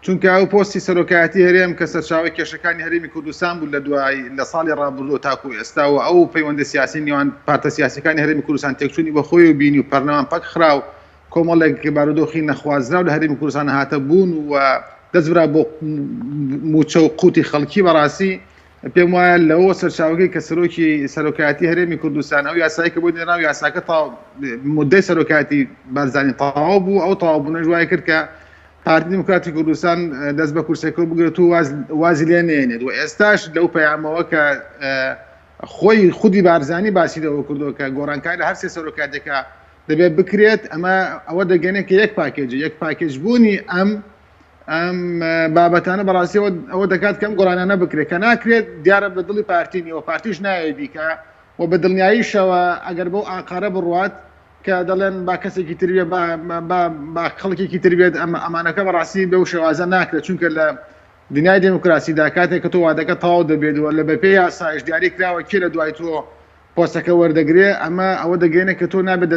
چونکە ئەو پۆستی سەرۆکایەتی هەرێم کە سەرچاوی کێشەکانی هەرێمی کوردستان بوو لە دوای لە ساڵی ڕابردوو تاکو ئێستا و ئەو پەیوەندە سیاسی نێوان پارتە سیاسەکانی هەرێمی کوردستان تێکچوونی بە خۆی و بینی و پەرنەوان پەک خراو کۆمەڵێک بارودۆخی نەخوازراو لە هەرێمی کوردستان هاتە بوون و دەستبرا بۆ موچە و قوتی خەڵکی بەڕاستی پێم وایە لەوە سەرچاوەکەی کە سەرۆکایەتی هەرێمی کوردستان ئەو یاسایی کە بۆ نێراو یاساکە تا مودەی سەرۆکایەتی بارزانی تەواو بوو ئەو تەواوبوونەش وای کرد کە پارتی دیموکراتی کوردستان دەست بە کورسەکە بگرێت و وازی لێ نێنێت و ئێستاش لەو پەیامەوە کە خۆی خودی بارزانی باسی لەوە کردەوە کە گۆڕانکاری لە هەر سێ سەرۆکایەتێکە دەبێت بکرێت ئەمە ئەوە دەگەنێت کە یەک پاکێج بوونی ئەم بابەتانە بەڕاستی ئەوە دەکات کەم گۆڕانانە بکرێت کە ناکرێت دیارە بە دڵی پارتینیەوە پارتیش نایە بیکە و بە دڵنیاییشەوە ئەگەر بۆ ئاقارە بڕوات کە دەڵێن با کەسێکی تربێت با خەڵکێکی تربێت ئەمانەکە بەڕاستی بەو شێوازە ناکرێت چونکە لە دنیای دموکراسیدا کاتێک کە تۆ وادەکە تەواو دەبێت و لە بەپێی یاسایش دیاری کراوە کێ لە دوای تۆ پۆستەکە وەردەگرێ ئەمە ئەوە دەگەێنێت کە تۆ نابێت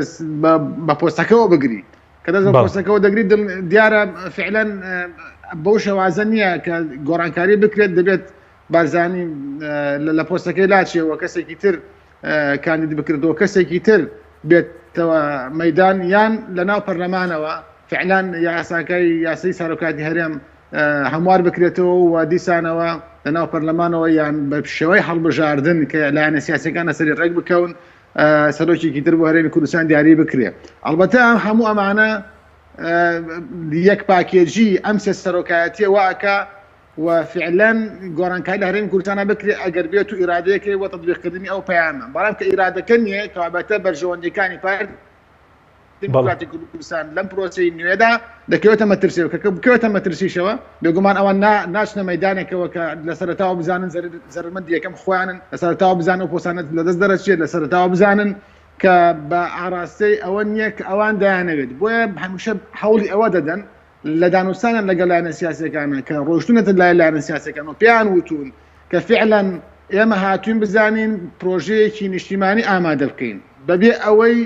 بە پۆستەکەەوە بگری کە دەست بە پۆستەکەەوە دەگریت دیارە فعلەن بەو شێوازە نییە کە گۆڕانکاری بکرێت دەبێت بارزانی لە پۆستەکەی لاچێەوە کەسێکی تر کاندید بکردەوە کەسێکی تر بێتەوە مەدان یان لە ناو پەرلەمانەوە فعلان یاساکەی یاسای سەرۆکاتی هەرێم هەموار بکرێتەوە و دیسانەوە لە ناو پەرلەمانەوە یان بە شێوەی هەڵبژاردن کە لایەنە سیاسەکانە سەری ڕێک بکەون سەرۆکێکی تر بۆ هەرێمی کوردستان دیاری بکرێت. ئەڵبەتە هەموو ئەمانە یەک پاکێجی ئەم سێ سەرۆکایەتیە واکە و فعلەن گۆڕانکاری لە هەرێمی کوردستانە بکرێت ئەگەر بێت و ئیرادەیەکی وە تەطبیقکردنی ئەو پەیامە بەڵام کە ئیرادەکە نییە کەوابەتە بەرژەوەندەکانی پارتی دموکراتی کوردستان لەم پرۆسەی نوێدا دەکەوێتە مەترسیەوە کە بکەوێتە مەترسیشەوە بێگومان ئەوان ناچنە مەیدانێکەوە کە لە سەرەتاوە بزانن زەرمەندی یەکەم خۆیانن لە سەرەتاوە بزانن و پۆسانەت لەدەست دەرەچێت لە سەرەتاوە بزانن کە بە ئاراستەی ئەوە نییە کە ئەوان دایانەوێت بۆیە هەمیشە هەوڵی ئەوە دەدەن لە دانوستانن لەگەڵ لایەنە سیاسەکانە کە ڕۆشتونەتە لای لایەنە سیاسەکان و پێیان وتون کە فعلەن ئێمە هاتوین بزانین پرۆژەیەکی نیشتیمانی ئامادە بکەین بەبێ ئەوەی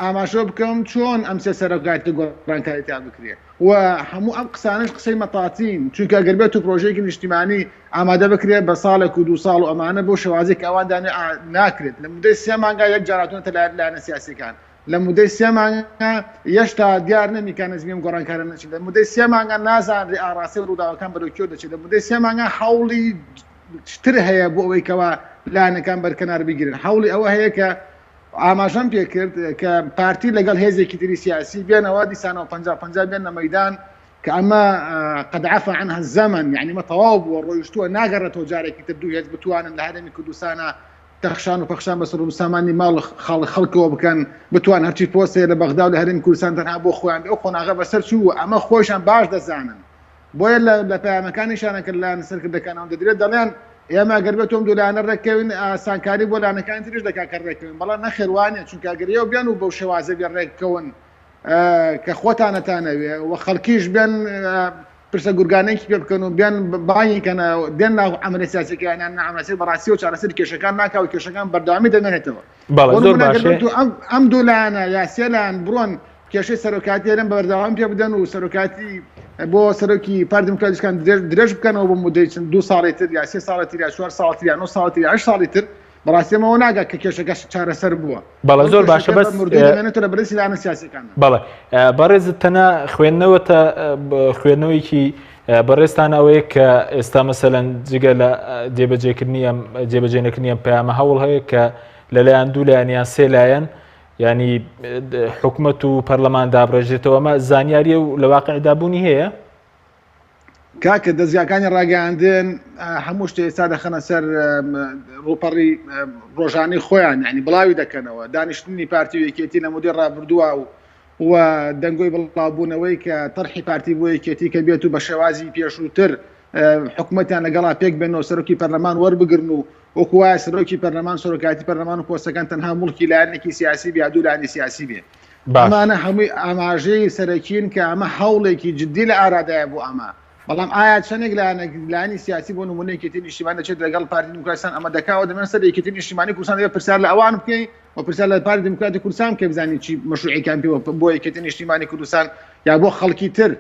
ئاماژە بکەم چۆن ئەم سێ سەرۆکایەتی گۆڕانکاریتان بکرێت و هەموو ئەم قسانش قسەی مەتاتین چونکە ئەگەر بێت و پرۆژەیەکی نیشتیمانی ئامادە بکرێت بە ساڵێک و 2 ساڵ و ئەمانە بۆ شێوازێک ئەوان ناکرێت لە مودەی 3 مانگا یەک جاراتونەتە لایەنە سیاسەکان لە مودەی 3 مانگا یەشتا دیار نەمیکانزمیم گۆڕانکارە نەچێت لە مودەی 3 مانگا نازانڕێ ئاڕاستی ڕووداوەکان بەرەوکێو دەچێت لە مودەی 3 مانگا هەوڵی تر هەیە بۆ ئەوەی کەوا لایەنەکان بەرکەنار بگیرن هەوڵی ئەوە هەیە کە ئاماژەم پێکرد کە پارتی لەگەڵ هێزێکی تری سیاسی بێنەوە دیسانەوە 50 بێن لە مەدان کە ئەمە قد عفى عنها الزمن يعني مە تەواو بووە ڕۆیشتووە ناگەڕێتەوە جارێکی تر دوو هێز بتوانن لە هەرێمی کوردستانە تەخشان و پەخشان بەسەر و سامانی ماڵ خەڵکەوە بکەن بتوان هەرچی پۆستێ لە بەغدا و لە هەرێمی کوردستان تەنها بۆ خۆیان ئەو خۆناغە بەسەر چوو ئەمە خۆشان باش دەزانن بۆیە لە پەیامەکانیشانە کە لایەنە سەرکردەکانەوە دەدرێت دەڵێن ئێمە ئەگەر بێت تۆم دوولانە ڕێککەوین ئاسانکاری بۆ لایەنەکانی تریش دەکا کە ڕێککەوین بەڵام نەخێوانە چونکە ئەگەریەوە بیان و بەو شێوازە بێ ڕێککەون کە خۆتانەتانەوێ و خەڵکیش بێن پرسە گورگانێکی پێ بکەن و بیان بانیکەنە دێن ناو ئەمەلە سیاسیەکەیان نەعامەسی بەڕاستی و چارەسەر کێشەکان ناکا و کێشەکان بەردەوامی دەمێنێتەوە ئەم دوو لایەنە یا سێ لایەن بڕۆن کێشەی سەرۆکاتی هەرێم بەردەوام پێ بدەن و سەرۆکاتی بۆ سەرۆکی پارتی دموکراتیەکان درێژ بکەنەوە بۆ مودەی 2 ساڵی تر یا 3 ساڵی تر یا 4 ساڵی تر یا 9 ساڵی تر یا 8 ساڵی تر بەڕاستیەوە ناگات کە کێشەکە چارەسەر بووە بەڵێ زۆر باشە بەس مردوێنێتە لە بەرزی لایەنە سیاسیەکان بەڵێ بەڕێزت تەنە خوێندنەوەیکی بەڕێستان ئەوەیە کە ئێستا مەسەلەن جگە لە جێبەجێنەکردنی ئەم پەیامە هەوڵ هەیە کە لەلایەن دوو لایەنیان سێ لایەن ینی حکوومەت و پەرلەمان دابڕێژێتەوە ئەمە زانیاریە و لە واقعدا بوونی هەیە کاکە دەستگاکانی ڕاگەیاندن هەموو شتێ ئێستا دەخەنە سەر ڕووپەڕی ڕۆژانەی خۆیان ینی بڵاوی دەکەنەوە دانیشتنی پارتی و یەکێتی لە مودەی ڕابردووە و دەنگۆی بڵاوبوونەوەی کە تەرحی پارتی بۆ یەکێتی کە بێت و بە شێوازی پێشووتر حکوومەتیان لەگەڵا پێک بێنەوە سەرۆکی پەرلەمان وەربگرن و وەکو وایە سەرۆکی پەرلەمان سەرۆکاتی پەرلەمان و پۆستەکان تەنها موڵکی لایەنێکی سیاسی بێ دوو لایەنی سیاسی بێ ئەمانە هەمووی ئاماژەی سەرەکین کە ئەمە هەوڵێکی جددی لە ئارادایە بۆ ئەمە بەڵام ئایا چەندێک لایەنی سیاسی بۆ نمونە یەکێتی نیشتیمانی دەچێت لەگەڵ پارتی دموکراتیان ئەمە دەکاوە دەمێن سەر یەکێتی نیشتیمانی کوردستان دەبێت پرسیار لە ئەوان بکەین و پرسیار لە پارتی دموکراتی کوردستان کە بزانین چی مەشروعیەکان پێوە بۆ یەکێتی نیشتیمانی کوردستان یا بۆ خەڵکی تر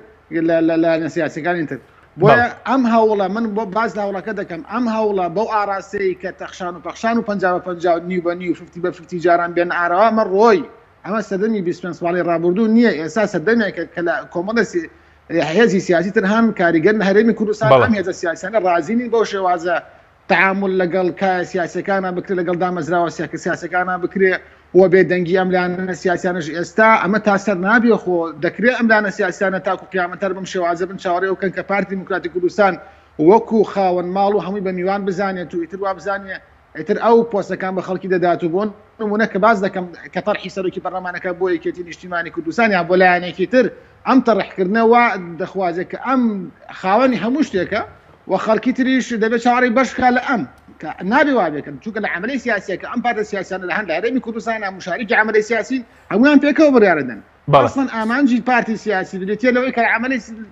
لە سیاسەکانی تر بۆیە ئەم هەوڵە من بۆ باز هەوڵەکە دەکەم ئەم هەوڵە بەو ئاراستەی کە تەخشان و پەخشان و 50 نیو بە نیو 50 جاران بێن ئاراوە ئەمە ڕۆی ئەمە سەردەمی 25 ساڵی ڕابردوو نییە ئێستا سەردەمێکە کە لە کۆمەڵە هێزی سیاسی تر هەن کاریگەر لە هەرێمی کوردستان ئەم هێزە سیاسیانە ڕازینی بەو شێوازە تعامل لەگەڵ کای سیاسەکانە بکرێت لەگەڵ دامەزراوە سیاسەکانە بکرێت وە بێدەنگی ئەم لایەنە سیاسیانەش ئێستا ئەمە تاسەر نابێ خۆ دەکرێت ئەم لایەنە سیاسیانە تاکو قیامەتەر بم شێوازە بن چاوەڕێ بکەن کە پارتی دموکراتی کوردستان وەکو خاوەن ماڵ و هەمووی بە میوان بزانێت و ئیتر وا بزانێ ئیتر ئەو پۆستەکان بە خەڵکی دەدات و بۆن نمونە کە باز دەکەم کە تەرحی سەرۆکی پەرلەمانەکە بۆ یەکێتی نیشتیمانی کوردستان یا بۆ لایەنێکی تر ئەم تەڕحکردنەوە دەخوازێت کە ئەم خاوەنی هەموو شتێکە و خەڵکی تریش دەبێت چاوەڕێی بەشکە لە ئەم نابێ وابێکن چونکە لە عملی سیاسیەکە ئەم پارتە سیاسیانە لە هەند لە هەرێمی کوردستانە مشارکی عملی سیاسی هەمویان پێکەوە بڕیاردن ئەسڵەن ئامانجی پارتی سیاسی بێتێ لەوەی کە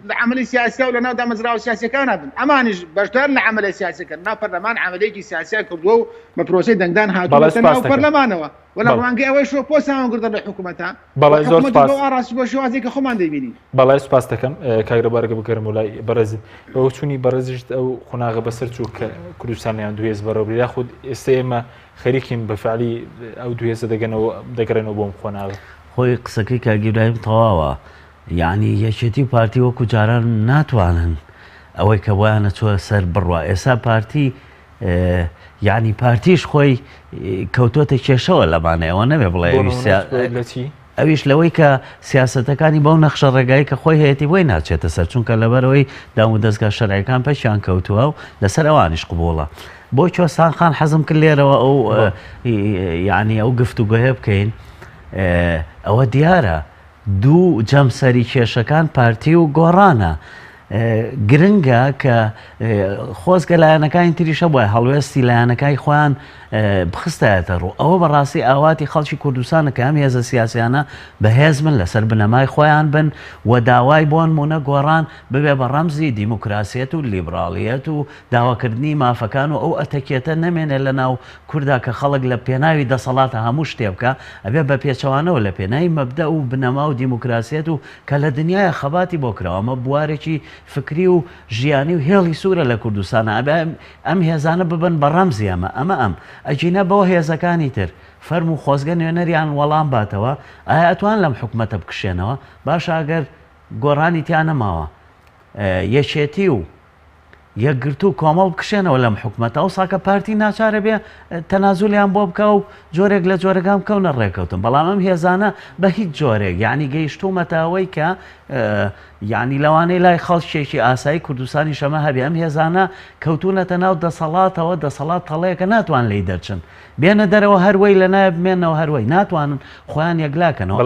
لە عملی سیاسیا و لە ناو دامەزراوە سیاسیەکان نابن ئەمانیش بەشدار لە عملی سیاسیەکە ناو پەرلەمان عملێکی سیاسیا کردووە و بە پرۆسەی دەنگدان هاتووە ناو پەرلەمانەوە وەلا ڕوانگەی ئەوەی شۆ پۆستیان گردە لە حکوومەتە بەڵێ زۆر سپاس ئاڕاستی بۆ شێوازێک کە خۆمان دەبینین بەڵێ سپاس دەکەم کاگرەبارگە بکەرم وڵای بەرەزت بەوە چوونی بەرەزیشت ئەو خوناغە بەسەر چوو کە کوردستانیان دوێز بەرەوری یاخود ئێستا ئێمە خەریکین بەفعلی ئەو دوێزە دەگەرێنەوە بۆم خۆناغە خۆی قسەکەی کاگیرایم تەواوە یعنی یەکێتی پارتی وەکو جاران ناتوانن ئەوەی کە بۆیانە چوە سەر بڕوا ئێستا پارتی یعنی پارتیش خۆی کەوتۆتە کێشەوە لەمانەوە نەبێ بڵێ ئەویش لەوەی کە سیاسەتەکانی بەو نەخشە ڕێگایی کە خۆی هەیەی بۆی ناچێتە سەر چونکە لەبەرەوەی دام و دەستگا شەرعیەکان پەشیان کەوتووە و لەسەر ئەوانیش قبوڵە بۆ کوێستان خان حەزم کرد لێرەوە ئەو یعنی ئەو گفتوگۆیە بکەین ئەوە دیارە دوو جەمسەری کێشەکان پارتی و گۆڕانە گرنگە کە خۆزگە لایەنەکانی تریشە بووە هەڵوێستی لایەنەکانی خۆیان بخستایەتە ڕوو ئەوە بەڕاستی ئاواتی خەڵکی کوردستانە کە ئەم هێزە سیاسیانە بەهێز من لەسەر بنەمای خۆیان بن و داوای بۆ نمونە گۆڕان ببێ بە ڕەمزی دیموکراسیەت و لیبراڵیەت و داواکردنی مافەکان و ئەو ئەتەکێتە نەمێنێ لە ناو کووردا کە خەڵک لە پێناوی دەسەڵاتە هەموو شتێ بکە ئەبێ بە پێچەوانەوە لە پێناوی مەبدە و بنەما و دیموکراسیەت و کە لە دنیای خەباتی بۆ کراوە ئەمە بوارێکی فکری و ژیانی و هێڵی سوورە لە کوردستانە ئەبێ ئەم هێزانە ببن بە ڕەمزی ئەمە ئەجینە بەوە هێزەکانی تر فەرم و خۆزگە نوێنەریان وەڵام باتەوە ئایا ئەتوان لەم حکومەتە بکشێنەوە باش ئەگەر گۆڕانی تیان نەماوە یەکێتی و یەکگرتو و کۆمەڵ بکشێنەوە لەم حکومەتە ئەو ساکە پارتی ناچارە بێ تەنازولیان بۆ بکە و جۆرێک لە جۆرەکان بکەونە ڕێکەوتن بەڵام ئەم هێزانە بە هیچ جۆرێک یعنی گەیشتومەتەوەی کە یعنی لەوانەی لای خەڵکێکی ئاسایی کوردستانی شەمە هەبێ ئەم هێزانە کەوتونەتە ناو دەسەڵاتەوە دەسەڵات تەڵەیەکە ناتوان لی دەرچن بێنە دەرەوە هەروەی لە نایە بمێنەوە هەروەی ناتوانن خۆیان یەکلاکەنەوە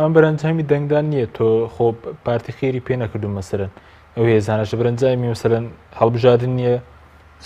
ئەم بەرەنجامی دەنگدان نییە تۆ خۆ پارتی خێری پێ نەکردو مەسەرەن ئەو هێزانەش بەرەنجامی مەسەرەن هەڵبژاردن نییە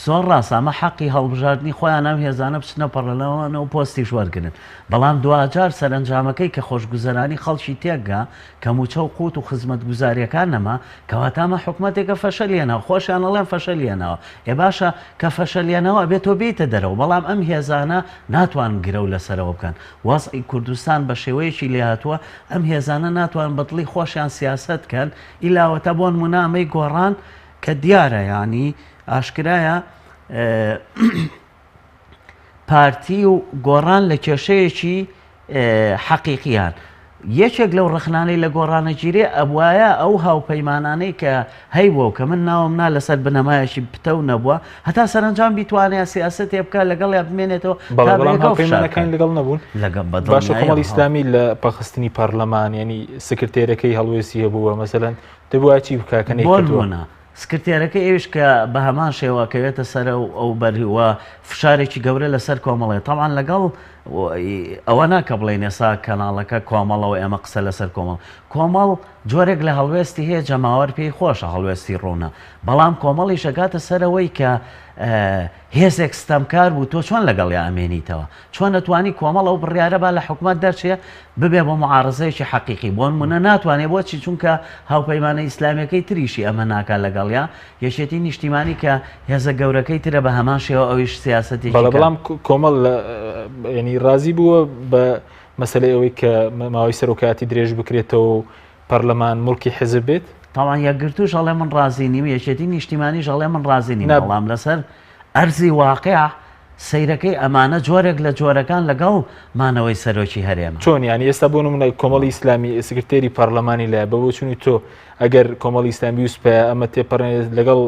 زۆر ڕاست ئەمە حەقی هەڵبژاردننی خۆیان ئەم هێزانە بچنە پەڕلەوەنەوە پۆستیش وەرگن بەڵام دوجار سەرنجامەکەی کە خۆشگوزەرانی خەڵکی تێکگا کە موچە و قوت و خزمەت گوزاریەکان نەما کەواتامە حکوومەتێکە فەشەلێنەوە خۆشیان ئەڵێن فەشەلێنەوە ێ باشە کە فەشەلێنەوە بێت تۆ بیتە دەرەوە بەڵام ئەم هێزانە ناتوان گرە و لەسەرەوە بکەن وەزعی کوردستان بە شێوەیەکی لێهاتووە ئەم هێزانە ناتوان بەدڵی خۆشیان سیاست کەن ئیلاوەتە بۆ نمونامەی گۆڕان کە دیارە ینی ئاشکرایە پارتی و گۆڕان لە کێشەیەکی حەقیقیان یەکێک لەو ڕخنانەی لە گۆڕانەگیری ئەبوایە ئەو هاوپەیمانانەی کە هەیبووە کە من ناوم نا لەسەر بنەمایەکی پتە و نەبووە هەتا سەرنجام بیتوانێت سیاسەتێ بکە لەگەڵ یا بمێنێتەوە پەیمانەکان لەگەڵ نەبوون باشە کۆمەڵی ئیسلامی لە پەخستنی پەرلەمان ینی سکرتێرەکەی هەڵوێستی هەبووە مەسەلەن دەبووە چی بکەکەنی بۆنە سکرتێرەکە ئێوش کە بە هەمان شێواکەوێتە سەر ئەو بەریوە فشارێکی گەورە لەسەر کۆمەڵێ تاوان لەگەڵ ئەوە ناکە بڵێن ێسا کەناڵەکە کۆمەڵەوە ئێمە قسە لەسەر کۆمەڵ جۆرێک لە هەڵوێستی هەیە جەماوەەر پێی خۆشە هەڵوێستی ڕوونە بەڵام کۆمەڵی شەکاتە سەرەوەی کە هێزێک ستەمکار بوو تۆ چۆن لەگەڵ ئامێنیتەوە چۆن نەتوانی کۆمەڵ ئەو بڕیارە با لە حکوومەت دەرچێ ببێ بۆ معارزەیەکی حەقیقی بۆ نمونە ناتوانێت بۆچی چونکە هاوپەیمانە ئیسلامیەکەی تریشی ئەمە ناکا لەگەڵیا یەکێتی نیشتیمانی کە هێزە گەورەکەی ترە بە هەمان شێوە ئەویش سیاسەتی بەڵام کۆمەڵ ینی ڕازی بووە بە مەسلەی ئەوەی کە ماوەی سەرۆکاتی درێژ بکرێتەوە پەرلەمان مڵکی حزب بێت تاوان یەکگرتوش ئەڵێ من ڕازی نیم یەکێتی نیشتیمانیش ئەڵێ من ڕازی نیم بەڵام لەسەر ئەرزی واقع سیرەکەی ئەمانە جۆرێک لە جۆرەکان لەگەڵ مانەوەی سەرۆکی هەرێمە چۆن ینی ئێستا بۆ نمونە کۆمەڵی ئیسلامی سکرتێری پەرلەمانی لای بەبوو چونی تۆ ئەگەر کۆمەڵی ئیسلامی وسپە ئەمە تێپەڕێت لەگەڵ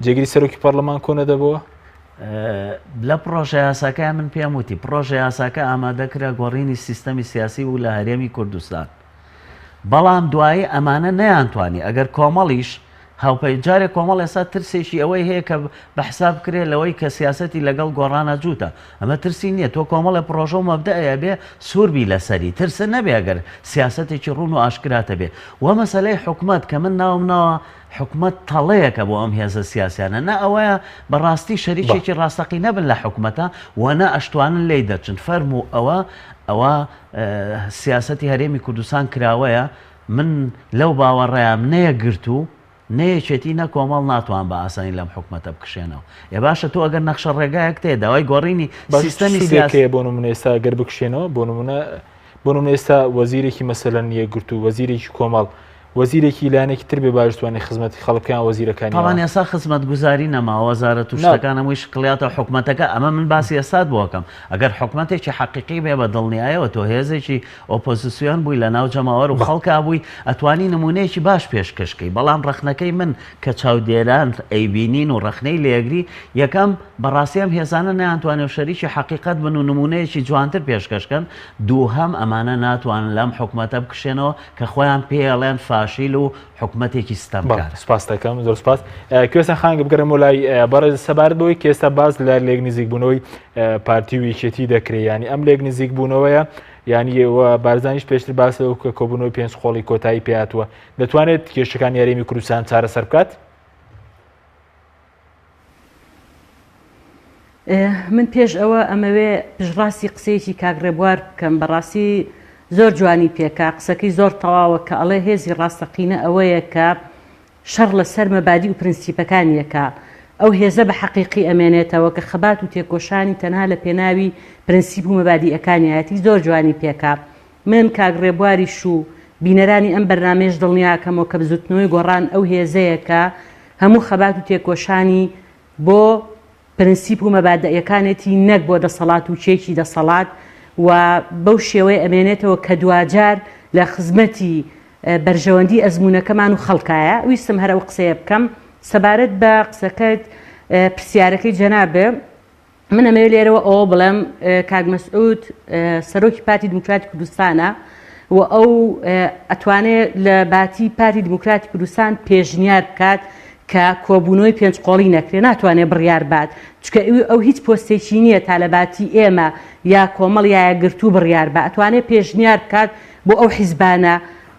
جێگیری سەرۆکی پەرلەمان کۆنە دەبەوە لە پرۆژە یاساکە من پێم وتی پرۆژە یاساکە ئامادەکرا گۆڕینی سیستەمی سیاسی و لە هەرێمی کوردستان بەڵام دوایی ئەمانە نەیانتوانی ئەگەر کۆمەڵیش هاوپەیجارێک کۆمەڵ ئێستا ترسێکی ئەوەی هەیە کە بە حساب کرێ لەوەی کە سیاسەتی لەگەڵ گۆڕانە جووتە ئەمە ترسی نییە تۆ کۆمەڵە پرۆژە و مەبدەیە بێ سووربی لەسەری ترسە نەبێ ئەگەر سیاسەتێکی ڕوون و ئاشکراتە بێ وە مەسەلەی حکومەت کە من ناومنەوە حکومەت تەڵەیەکە بۆ ئەم هێزە سیاسیانە نە ئەوەیە بەڕاستی شەریکێکی ڕاستەقی نەبن لە حکومەتە وەنە ئەشتوانن لێی دەچن فەرم و ئەوە سیاسەتی هەرێمی کوردستان کراوەیە من لەو باوەڕێیان نەیەگرت و نەیەکێتی نە کۆمەڵ ناتوان بە ئاسانی لەم حکومەتە بکشێنەوە ێ باشە تۆ ئەگەر نەخشە ڕێگایەک تێ داوای گۆڕینی سیستەمی سیاسی بۆ نمونە ئێستا گەر بکشێنەوە بۆ نمونە ئێستا وەزیرێکی مەسەلەن یەکگرت و وەزیرێکی کۆمەڵ وەزیرێکی لایەنێکی تر بێ باشتوانێت خزمەتی خەڵکیان وەزیرەکانی تاوان ئێستا خزمەت گوزاری نەما وەزارەت و شتەکانەمەی شکڵیاتە حکومەتەکە ئەمە من باسی ئێستاد بۆکەم ئەگەر حکومەتێکی حەقیقی بێ بە دڵنیایەوە تۆ هێزێکی ئۆپۆزیسیۆن بووی لە ناو جەماوەر و خەڵکا بووی ئەتوانی نمونەیەکی باش پێشکەشکەی بەڵام ڕەخنەکەی من کە چاودێران ئەیبینین و ڕەخنەی لێگری یەکەم بەڕاستیم هێزانە نەیانتوانێ و شەریکی حەقیقەت بن و نمونەیەکی جوانتر پێشکەشکەن دووهەم ئەمانە ناتوانن لەم حکومەتە بکشێنەوە کە خۆیان پێڵێن فاشیل و حکومەتێکی ستەمکار سپاس دەکەم زۆر سپاس کوێستان خانگە بگەڕێمەوە لای بەڕێز سەبارەت بەوەی کە ئێستا باز لە لێک نزیکبوونەوەی پارتی و یەکێتی دەکرێت ینی ئەم لێک نزیکبوونەوەیە ینی بارزانیش پێشتر باسەوە کە کۆبوونەوەی پێنج خۆڵی کۆتایی پێهاتووە دەتوانێت کێشەکانی هەرێمی کوردستان چارەسەر بکات؟ من پێش ئەوە ئەمەوێ پشڕاستی قسەیەکی کاگڕێبوار بکەم بەڕاستی زۆر جوانی پێکا قسەکەی زۆر تەواوە کە ئەڵێ هێزی ڕاستەقینە ئەوەیە کە شەڕ لەسەر مەبادی و پرینسیپەکانیەکە ئەو هێزە بە حەقیقی ئەمێنێتەوە کە خەبات و تێکۆشانی تەنها لە پێناوی پرینسیپ و مەبادیئەکانیەتی زۆر جوانی پێکا من کاگڕێبواریش و بینەرانی ئەم بەرنامێش دڵنیاکەمەوە کە بزوتنەوەی گۆڕان ئەو هێزەیەکە هەموو خەبات و تێکۆشانی بۆ پرینسیپ و مەبادیئەکانێتی نەک بۆ دەسەڵات و چێکی دەسەڵات و بەو شێوەیە ئەمێنێتەوە کە دوجار لە خزمەتی بەرژەوەندی ئەزمونونەکەمان و خەڵکایە ویستم هەر ئەو قسەیە بکەم سەبارەت بە قسەکەت پرسیارەکەی جەنابێ من ئەمەوێت لێرەوە ئەوە بڵێم کاک مەسعود سەرۆکی پارتی دموکراتی کوردستانە و ئەو ئەتوانێت لە باتی پارتی دموکراتی کوردستان پێشنیار بکات کە کۆبوونەوەی پێنج قۆڵی نەکرێت ناتوانێت بڕیار بات چکە ئەو هیچ پۆستێکی نییە تا لە باتی ئێمە یا کۆمەڵ یاگرتو بڕیار بە ئەتوانێت پێشنیار بکات بۆ ئەو حیزبانە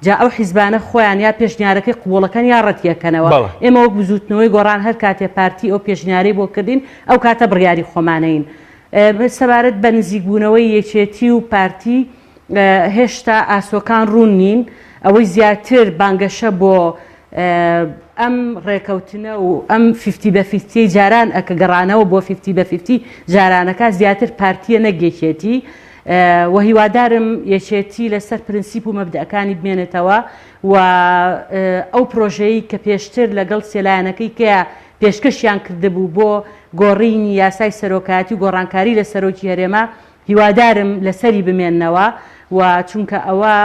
جا ئەو حیزبانە خۆیان یا پێشنیارەکەی قوڵەکەن یا ڕەتیەکەنەوە ئێمە وەک بزوتنەوەی گۆڕان هەر کاتێ پارتی ئەو پێشنیاری بۆ کردین ئەو کاتە بڕیاری خۆمانەین سەبارەت بە نزیکبوونەوەی یەکێتی و پارتی هێشتا ئاسۆکان ڕوون نین ئەوەی زیاتر بانگەشە بۆ ئەم ڕێکەوتنە و ئەم 50/50 جاران ئەکە گەڕانەوە بۆ 50/50 جارانەکە زیاتر پارتیە نەگێکێتی و هیوادارم یەکێتی لەسەر پرینسیپ و مەبدەکانی بمێنێتەوە و ئەو پرۆژەیە کە پێشتر لەگەڵ سێلایەنەکەی کە پێشکەشیان کردبوو بۆ گۆڕینی یاسای سەرۆکایەتی و گۆڕانکاری لە سەرۆکی هەرێمە هیوادارم لەسەری بمێننەوە و چونکە ئەوە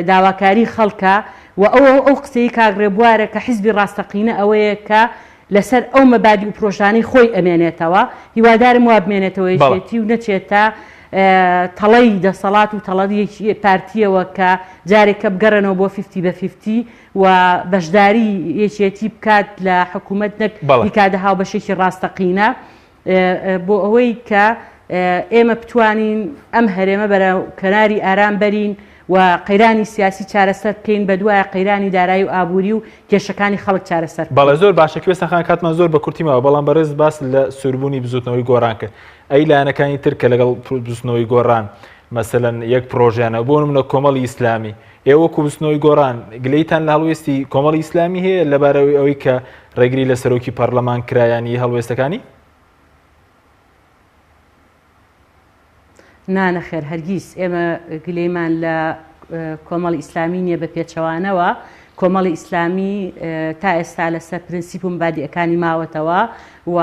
داواکاری خەڵکە و ئەو قسەی کاگڕێبوارە کە حیزبی ڕاستەقینە ئەوەیە کە لەسەر ئەو مەبادی و پرۆژانەی خۆی ئەمێنێتەوە هیوادارم وا بمێنێتەوە یەکێتی و نەچێتە تەڵەی دەسەڵات و تەڵەی پارتیەوە کە جارێکە بگەڕێنەوە بۆ 50/50 و بەشداری یەکێتی بکات لە حکوومەت نەک هیکادە هاوبەشێکی ڕاستەقینە بۆ ئەوەی کە ئێمە بتوانین ئەم هەرێمە بەرە کەناری ئارام بەرین و قەیرانی سیاسی چارەسەر بکەین بە دوایە قەیرانی دارایی و ئابووری و کێشەکانی خەڵک چارەسەر بەڵێ زۆر باشە کوێستان کاتمان زۆر بە کورتیمەوە بەڵام بەڕێز باس لە سووربوونی بزوتنەوەی گۆڕان کرد ئەی لایەنەکانی تر کە لەگەڵ بزوتنەوەی گۆڕان مەسەلەن یەک پرۆژیانە بۆ نمونە کۆمەڵی ئیسلامی ئێوە بزوتنەوەی گۆڕان گلەیتان لە هەڵوێستی کۆمەڵی ئیسلامی هەیە لەبارەوەی ئەوەی کە ڕێگری لە سەرۆکی پەرلەمان کرایانی هەڵوێستەکانی نانەخێر هەرگیز ئێمە گلەیمان لە کۆمەڵی ئیسلامی نییە بە پێچەوانەوە کۆمەڵی ئیسلامی تا ئێستا لەسەر پرینسیپ و مەبادیئەکانی ماوەتەوە و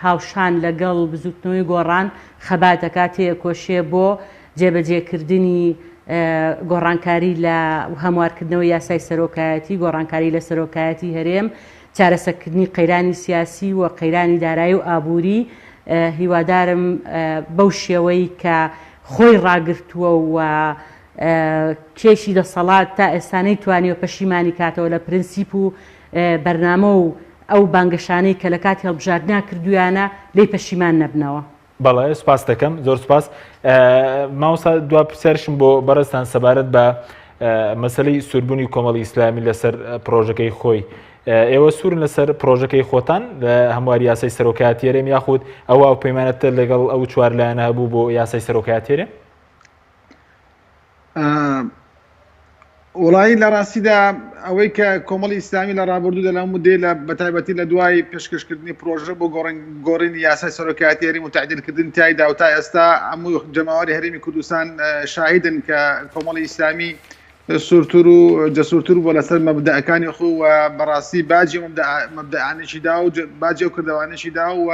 هاوشان لەگەڵ بزوتنەوەی گۆڕان خەباتەکە تێکۆشێ بۆ جێبەجێکردنی گۆڕانکاری لە هەموارکردنەوەی یاسای سەرۆکایەتی گۆڕانکاری لە سەرۆکایەتی هەرێم چارەسەرکردنی قەیرانی سیاسی و قەیرانی دارایی و ئابووری هیوادارم بەو شێوەی کە خۆی ڕاگرتووە و کێشی دەسەڵات تا ئێستانەی توانێت پەشیمانی کاتەوە لە پرینسیپ و بەرنامە و ئەو بانگەشانەی کە لە کاتی هەڵبژاردنیا کردویانە لێی پەشیمان نەبنەوە. بەڵێ سوپاس دەکەم، زۆر سوپاس. ماوەسا دوا پرسیارشم بۆ بەڕێستان سەبارەت بە مەسەلەی سووربوونی کۆمەڵی ئیسلامی لەسەر پرۆژەکەی خۆی. ئێوە سوورن لەسەر پرۆژەکەی خۆتان لە هەمواری یاسای سەرۆکایەتی هەرێم یاخود ئەوە پەیمانەتە لەگەڵ ئەو چوار لایەنە هەبوو بۆ یاسای سەرۆکایەتی هەرێم؟ وڵایی لە ڕاستیدا ئەوەی کە کۆمەڵی ئیسلامی لە ڕابردوو لە مودێ لە بەتایبەتی لە دوای پێشکەشکردنی پرۆژە بۆ گۆڕینی یاسای سەرۆکایەتی هەرێم و تعدیلکردنی تایدا و تا ئێستا هەموو جەماوەری هەرێمی کوردستان شاهدن کە کۆمەڵی ئیسلامی سوورتر و جەسوورتر بۆ لەسەر مەبدەئەکانی خۆ و بەڕاستی باجی مەبدەعانێکی دا و باجی ئەو کردەوانێکی دا و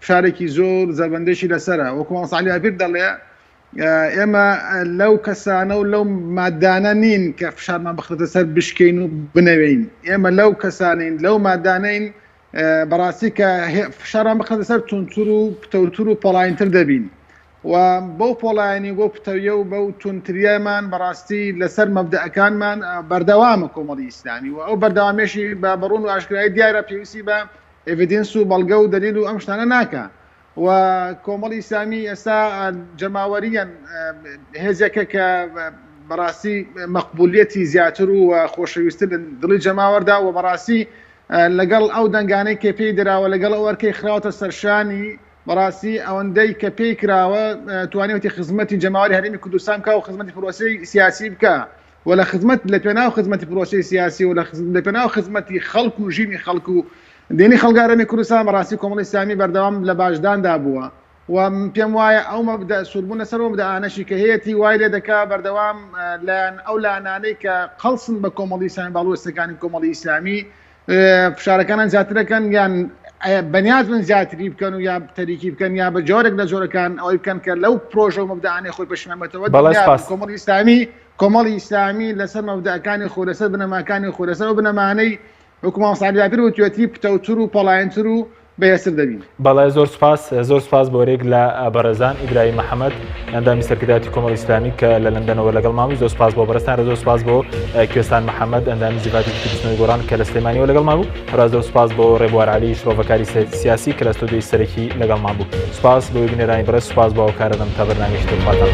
فشارێکی زۆر زەربەندێکی لەسرە. وەکو مامۆستا عەلی عەبیر دەڵێ ئێمە لەو کەسانە و لەو مادانە نین کە فشارمان بخرێتە سەر بشکەین و بنەوەین. ئێمە لەو کەسانین لەو مادانەین بەڕاستی کە فشارمان بخرێتە سەر تونتر و پتەوتر و پۆڵاینتر دەبین و بەو پۆڵایانی بۆ پتەویە و بەو تونتریەمان بەڕاستی لەسەر مەبدەئەکانمان بەردەوامە کۆمەڵی ئیسلامی و ئەو بەردەوامیشی بە بەڕوون و ئاشکرایی دیارە پێویستی بە ئێڤیدنس و بەڵگە و دەلیل و ئەم شتانە ناکە. و کۆمەڵی ئیسلامی ئێستا جەماوەریان هێزێکە کە بەڕاستی مەقبولیەتی زیاتر و خۆشەویستتر دڵی جەماوەردا و بەڕاستی لەگەڵ ئەو دەنگانەی کە پێی دراوە لەگەڵ ئەو وەرکەی خراوەتە سەرشانی بەڕاستی ئەوەندەی کە پێی کراوە توانێتی خزمەتی جەماوەری هەرێمی کوردستان بکە و خزمەتی پرۆسەی سیاسی بکە و لە خزمەت لە پێناو خزمەتی پرۆسەی سیاسی و لە پێناو خزمەتی خەڵک و ژینی خەڵک و دێنی خەڵگارەمی کوردستان بەڕاستی کۆمەڵی ئیسلامی بەردەوام لە باشداندا بووە و پێم وایە ئەو مەبدە سووربوون لەسەر مەبدەئانەشی کە هەیەی وای لێ دەکا بەردەوام لایەن ئەو لایەنانەی کە قەڵسن بە کۆمەڵی ئیسلامی باڵوێستەکانی کۆمەڵی ئیسلامی فشارەکانیان زیاترەکەن یان بەنیازمن زیاتری بکەن و یا تەریکی بکەن یا بە جۆرێک لە جۆرەکان ئەوەی بکەن کە لەو پرۆژە و مەبدەئانەی خۆی پەشیمانبێتەوە کۆمەڵی ئیسلامی لەسەر مەبدەئەکانی خۆی لەسەر بنەماکانی خۆی لەسەر بنەمانەی وەکو مامۆستا عەلی عەبیر وتوێتی پتەوتر و پۆڵاینتر و بەهێزتر دەبین. بەڵێ زۆر سوپاس بۆ ڕێک لە بەڕێزان ئیبراهیم محەممەد ئەندامی سەرکردایەتی کۆمەڵی ئیسلامی کە لە لەندەنەوە لەگەڵ مامی. زۆر سوپاس بۆ بەڕێستان، زۆر سوپاس بۆ کوێستان محەممەد ئەندامی زیڤاتی کوردستانی گۆڕان کە لە سلێمانیەوە لەگەڵ مابوو. هەر زۆر سوپاس بۆ ڕێبوار عەلی شرۆڤەکاری سیاسی کە لە ستۆدیۆی سەرەکی لەگەڵ مابوو. سوپاس بۆ بینێرانی بەڕێز، سوپاس بۆ ئەو کارەدەم تا بەرنامەیەکی تر خواتان.